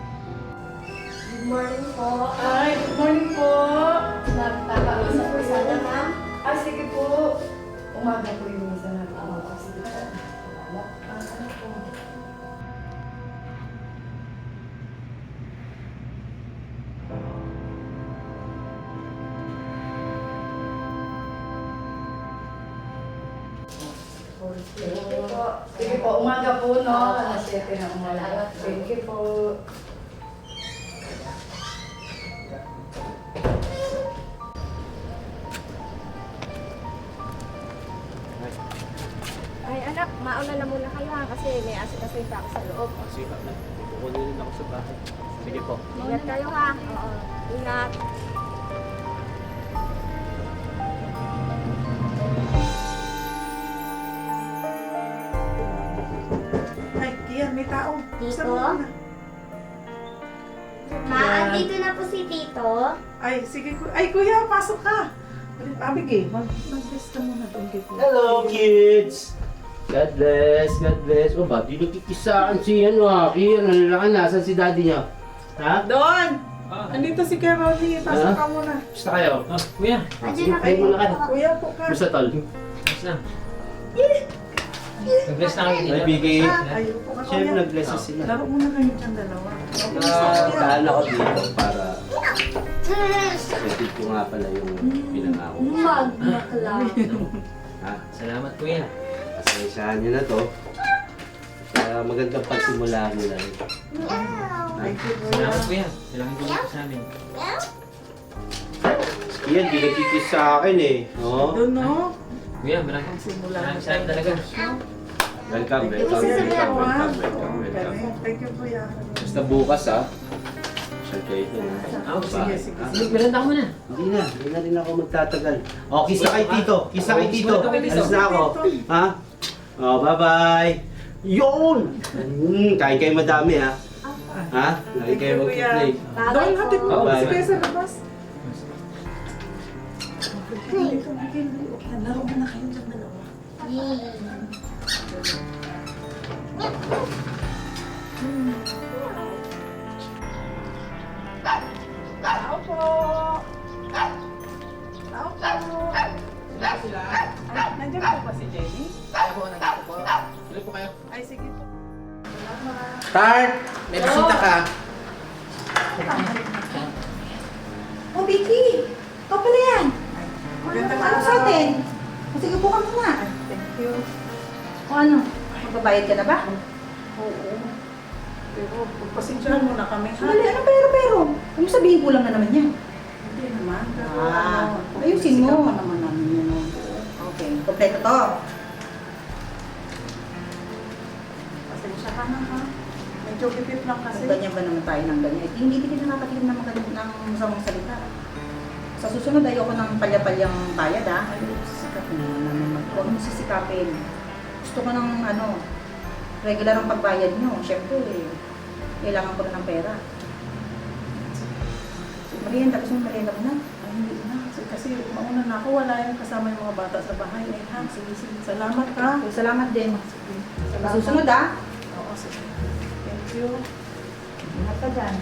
Good morning po. Ay, good morning po. Nagpapamisa po sana, ma'am. Ay, sige po. Umaga po yung isa na po. Sige po. Ano po? Sige po, umaga po, no? Alas 7 na umaga. Sige po. Ay, anak, mauna na muna kayo ha, kasi may asikaso pa ako sa loob. Sige na. Kukunin din ako sa bahay. Sige po. Ingat kayo ha. Oo. Ingat. Ay, Kian, may tao. Tito? Saan mo na? Ma, andito na po si Tito. Ay, sige. Ay, kuya, pasok ka. Abigay, mag-bless ka muna doon kay kuya. Hello, kids! God bless, God bless. O ba, di nagkikisaan si Aki. Ano lang, nasan si daddy niya? Ha? Doon! Andito si Carolyn. Pasok ka muna. Gusto kayo? Kuya, Andiyan na Kayo muna kayo. Kuya po ka. Gusto tol? ayos na. Nag-bless na kami dito. Nagbigay. Ay, upo ka, Siyempre, kuya. nag-bless siya. Laro muna kayo dyan dalawa. Daan ako dito para setid ko nga pala yung pinangako. Magbakla. Ha? Salamat kuya. Pasensyahan niyo na to. Kaya magandang pagsimula nyo lang. Thank you, kuya. Salamat kuya. Kailangan ko po sa amin. Yan, di nagkikis sa akin eh. No? Doon, no? Kuya, maraming salamat talaga. Welcome, Thank you, welcome, kuya. welcome. Thank you, kuya. Basta bukas ha. Siya kayo ito na. Sige, sige. Sige, bilanda ko muna. Hindi na rin ako magtatagal. O, kiss na kay Tito. Kiss na kay Tito. Alis na ako. Ha? O, bye-bye. Yun! Kain kayo madami ha. Ha? Kain kayo mag-play. Doon, hatid mo. Bye-bye. Si kuya sa labas. Laro mo na kayo dyan dalawa. Tao po! Tao po! Ay, nandiyan po ba si Jenny? Ako, nandito po. Tuloy po kayo. Ay, sige po. Salamat. Tart! May bisita ka. Oh, Vicky! Ikaw pala yan! Magandang Ano sa atin? O, sige po ka muna. Thank you. O ano? Magbabayad ka na ba? Oo. Pero pagpasensyahan mo na kami. ha? Sandali, ano pero? Kung sabihin ko lang na naman yan. Hindi naman. naman. Pero ayusin mo. sigawan naman namin yun. Okay, kompleto to. Pasensya ka na ha. Medyo pipip lang kasi. Kung ganyan ba naman tayo ng ganyan? Hindi kita nakakatilim ng ng masamang salita. Sa susunod, ayoko ng palya-palyang bayad, ha? Ay, sisikapin mo naman Huwag mo sisikapin. Gusto ko ng, regular ang pagbayad nyo. Siyempre, kailangan ko na ng pera. Merienda, gusto mo merienda mo na? Ay, hindi na. Kasi mauna na ako. Wala yung kasama yung mga bata sa bahay. Ay, ha? Sige, sige. Salamat ha. Salamat din. Sige. Sa susunod, ha? Oo, sige. Thank you. Ingat ka dyan.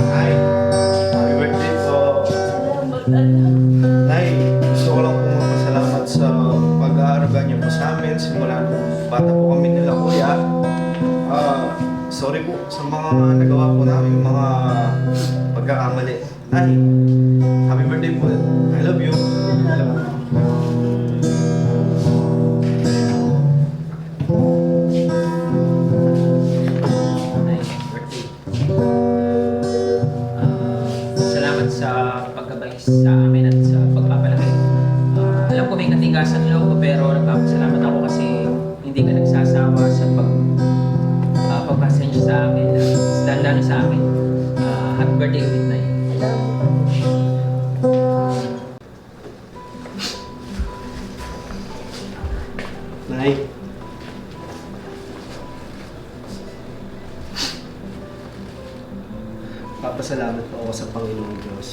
Nay, happy birthday po. Salamat, anak. Nay, gusto ko lang po magpasalamat sa pag-aaraga niyo po sa amin simula nung bata po kami nila kuya. Sorry po sa mga nagawa po namin mga pagkakamali. Nay, happy birthday po. I love you. I love you. Nay, birthday. Salamat sa pagkabay sa amin at sa pagpapalaki. Alam ko may katigasan ng loob ko pero nagpapasalamat ako kasi hindi ka nagsasawa sa pagpasensya sa amin, lalo sa amin. Happy birthday ulit, Nay. Nay. Papasalamat po ako sa Panginoong Diyos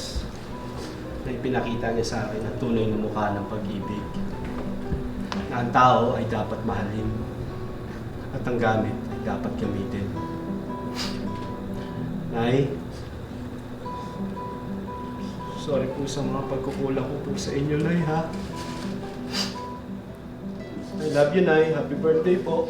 na ipinakita niya sa akin ang tunay na mukha ng pag-ibig. Na ang tao ay dapat mahalin at ang gamit ay dapat gamitin. Nay, sorry po sa mga pagkukulang ko po sa inyo, Nay, ha? I love you, Nay. Happy birthday po.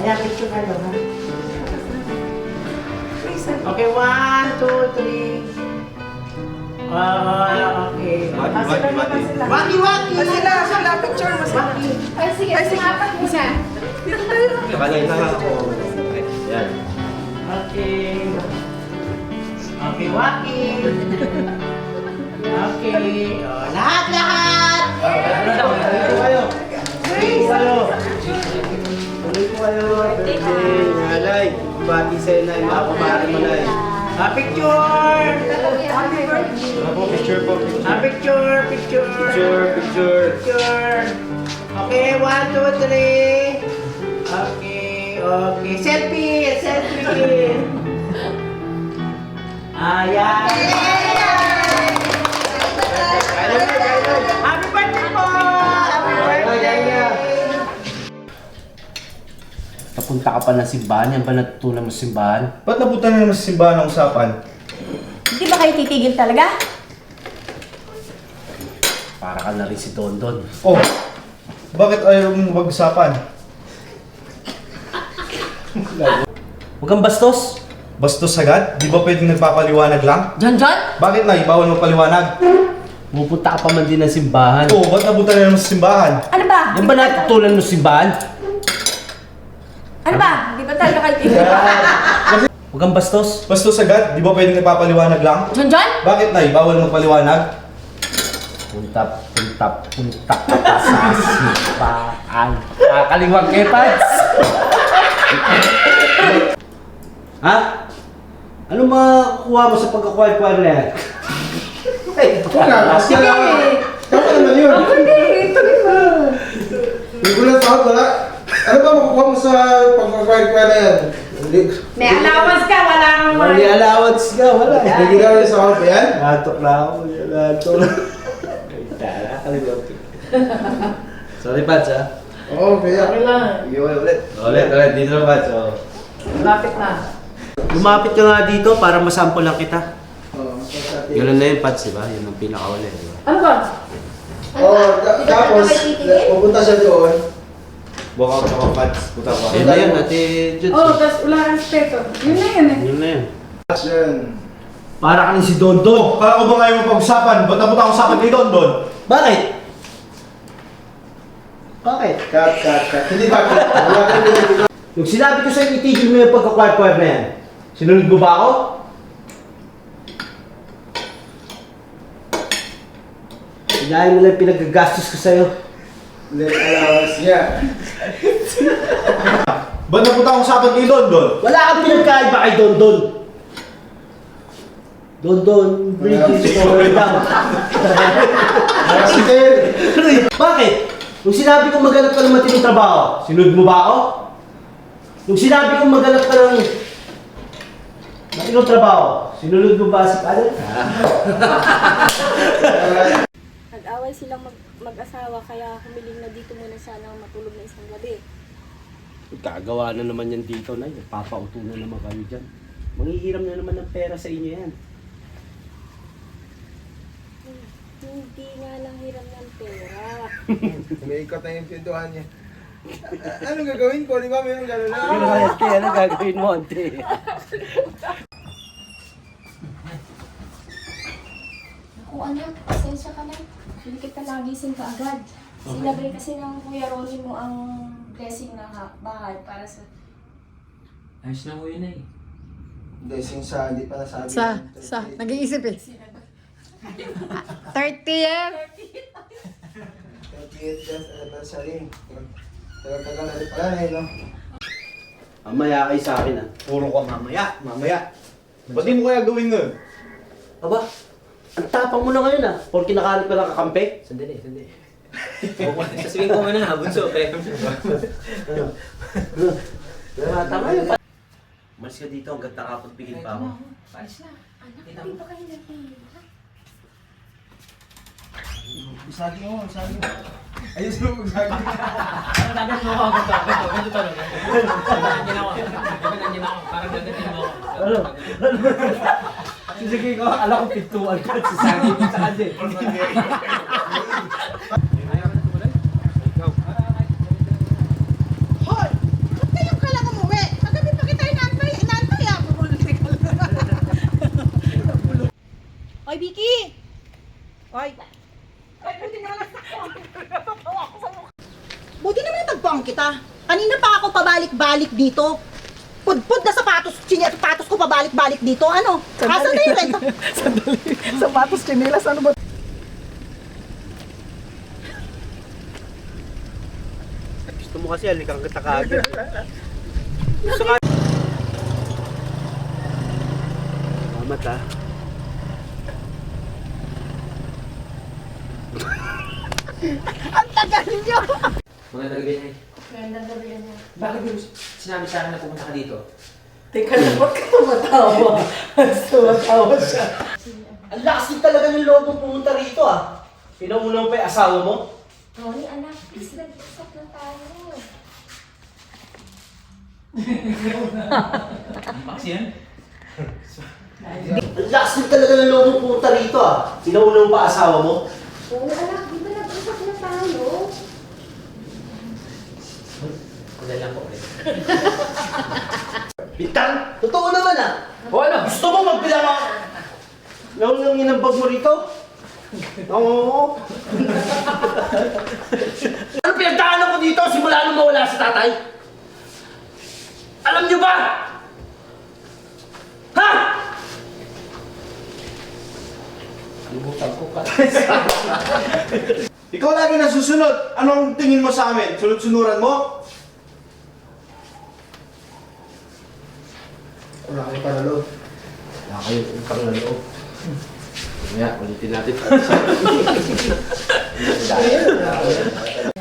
Kaya picture kayo, ha? Okay, 1, 2, 3. Okay. Waki, waki! Sila, picture mo sila. Ay, sige, sumapat mo na. Nakagay na ako. Yan. Okay. Okay, Waki. Okay. Oh, lahat, lahat! Tuloy ko kayo. Tuloy ko kayo. Tuloy ko kayo. Birthday. Nanay. Bati sa'yo na. Mga kumari mo na. Picture! Happy birthday. Ako, picture po. Picture, picture. Picture, picture. Picture. Okay, 1, 2, 3. Okay, okay. Selfie, selfie. Ayan. Happy birthday po! Happy birthday! Napunta ka pa ng simbahan. Yan ba natutunan mo sa simbahan? Ba't napunta na naman sa simbahan ng usapan? Hindi ba kayo titigil talaga? Para ka na rin si Dondon. Oh, bakit ayaw mong mag-usapan? Huwag kang bastos. Bastos agad? Di ba pwedeng nagpapaliwanag lang? John? Bakit na? Bawal magpaliwanag? Pupunta ka pa man din ng simbahan. Oo, ba't napunta na naman sa simbahan? Ano ba? Yan ba natutunan mo sa simbahan? Ano ba? Hindi ba talaga kayo titigil? Huwag kang bastos. Bastos agad? Di ba pwedeng nagpapaliwanag lang? John? Bakit na? Bawal magpaliwanag? Punta ka pa sa simbahan. Kakaliwag kay Pats. Ha? Ano makukuha mo sa pagkakwal-kwal na yan? Sige! Tama naman yun. Tuloy mo. Hindi ko lang tawag, wala. Ano ba makukuha mo sa pagkakakwal na yan? Hindi. May allowance ka, wala kang May allowance ka, wala. Hindi ka rin sa ako ba yan? Natok na ako. Natok na. Kakaliwag. Sorry, Pats, ha? Oo, kaya. Okay lang. Ulit. Dito na, Pats. Oh. Lapit na. Lumapit ka nga dito para masample lang kita. Oo, Ganun na yung Pats, diba? Yun ang pinakauli, diba? Ano ba? Oo, tapos, pupunta siya doon. Walk out ako, Pats. Puta ko. Yun na yun, Ate Juts. Oh, tapos wala kang respeto. Yun na yun eh. Yun na yun. Yan. Para ka rin si Dondon. Para ko ba ngayon mapag-usapan? Ba't napunta ako usapan kay Dondon? Bakit? Bakit? Cut. Hindi bakit? Wala kang pinag- Yung sinabi ko sa'yo, itigil mo yung pagkakwar-kwar na yan. Sinunod mo ba ako? Sinahin mo lang yung pinagagastos ko sa'yo. Let allowance niya. Ba't napunta ako usapan kay Dondon? Wala kang pinagkaiba kay Dondon. Dondon, bridges forward down. Sige. Bakit? Nung sinabi kong maghanap ka ng matinong trabaho, sinunod mo ba ako? Nung sinabi kong maghanap ka ng matinong trabaho, sinunod mo ba si Padre? Nag-away silang mag-asawa kaya humiling na dito muna sana matulog na isang gabi. Gagawa na naman yan dito, Nay. Papauto na naman kayo dyan. Manghihiram na naman ng pera sa inyo yan. Hindi nga lang hiram ng pera. Umiikot na yung pintuan niya. Anong gagawin ko? Di ba mayroong gano'n na? Ante, ano gagawin mo, Ante? Naku anak, pasensya ka na. Hindi kita nagising ka agad. Sinabi kasi ng Kuya Ronnie mo ang blessing ng bahay para sa... Ayos na ko yun eh. Blessing sa hindi pa nasabi. nag-iisip eh. 30th! 38th anniversary. Tagal na rin pala eh, no? Mamaya kayo sa akin, ah. Puro ka mamaya. Ba't di mo kaya gawin nun? Aba, ang tapang mo na ngayon, ah. Porque nakahanap ka ng kakampi. Sandali. Sasabihin ko muna, bunso. Tama yun. Umalis ka dito hanggang nakapagbigil pa ako. Paalis na. Anak, hindi ba kayo nagpili? Isagi mo. Ayos mo magsagi. Parang dagat mo ako. Ganito talaga. Nandiyan ako. Parang dagatin mo ako. Ano? Sige ko, alam ko pintuan ko. Sisagi mo sa kanya. Hoy! Ba't kayong Buti naman natagpuan kita. Kanina pa ako pabalik-balik dito. Pudpud na sapatos ko pabalik-balik dito. Ano? Asan na yung renta? Sandali. Sapatos, chinelas, ano ba? Gusto mo kasi alikang kita kaagad. Gusto ka... Salamat ha. Ang tagal niyo! Magandang gabi, Nay. Magandang gabi na. Bakit mo sinabi sa akin na pumunta ka dito? Teka lang, ba't ka tumatawa? Tumatawa siya. Ang lakas din talaga ng loob mong pumunta rito ah. Pinauna mo pa yung asawa mo? Ronnie, anak, please, nag-usap na tayo. Kasi yan? Ang lakas din talaga ng loob mong pumunta rito ah. Pinauna mo pa asawa mo? Oo, anak, di ba nag-usap na tayo? Wala lang po ulit. Bintang, totoo naman ah. O ano? Gusto mo magbilang ako? Naunang inambag mo rito? Oo. Ano pinagdaanan ko dito simula nung mawala si tatay? Alam niyo ba? Ha? Limutan ko ka. Ikaw lagi nasusunod. Anong tingin mo sa amin? Sunod-sunuran mo? Wala kayo para loob. Wala kayo utang na loob. Kaya, ulitin natin.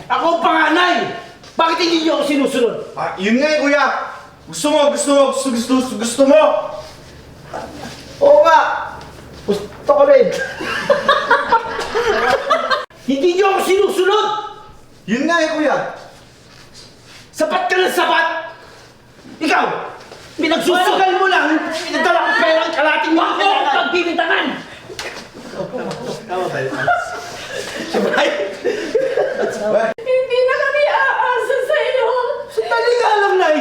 Ako ang panganay! Bakit hindi niyo ako sinusunod? Ah, yun nga eh, kuya. Gusto mo. Oo nga! Gusto ko rin! Hindi niyo ako sinusunod! Yun nga eh, kuya. Sapat ka ng sapat! Ikaw! Pinagsusugal mo lang! Pinagdala ko pera ang kalating mo! Ako ang pagbibintangan! Tama ba yun? Sabay? Hindi na kami aasa sa'yo. Sandali nga lang, Nay!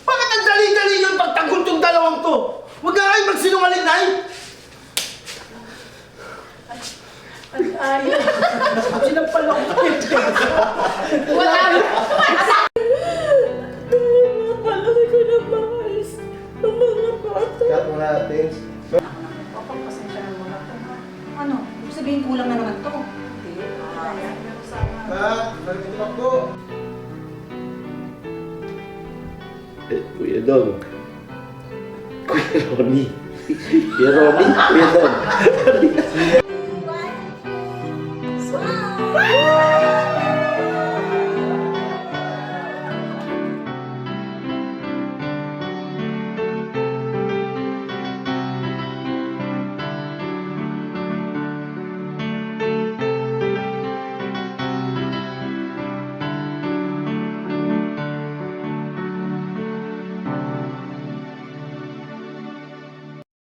Bakit ang dali-dali yung pagtanggol tong dalawang to? Huwag nga kayo magsinungaling, Nay! Sinampal ako. Wala. Napalaki ko na maayos ng mga bata. Cut mo natin. Pasensya na muna to, ha? Ano? Sabihin kulang na naman to. Cut! Balik ito lang po. Kuya Dong. Kuya Ronnie. Kuya Ronnie. Kuya Dong. Smile!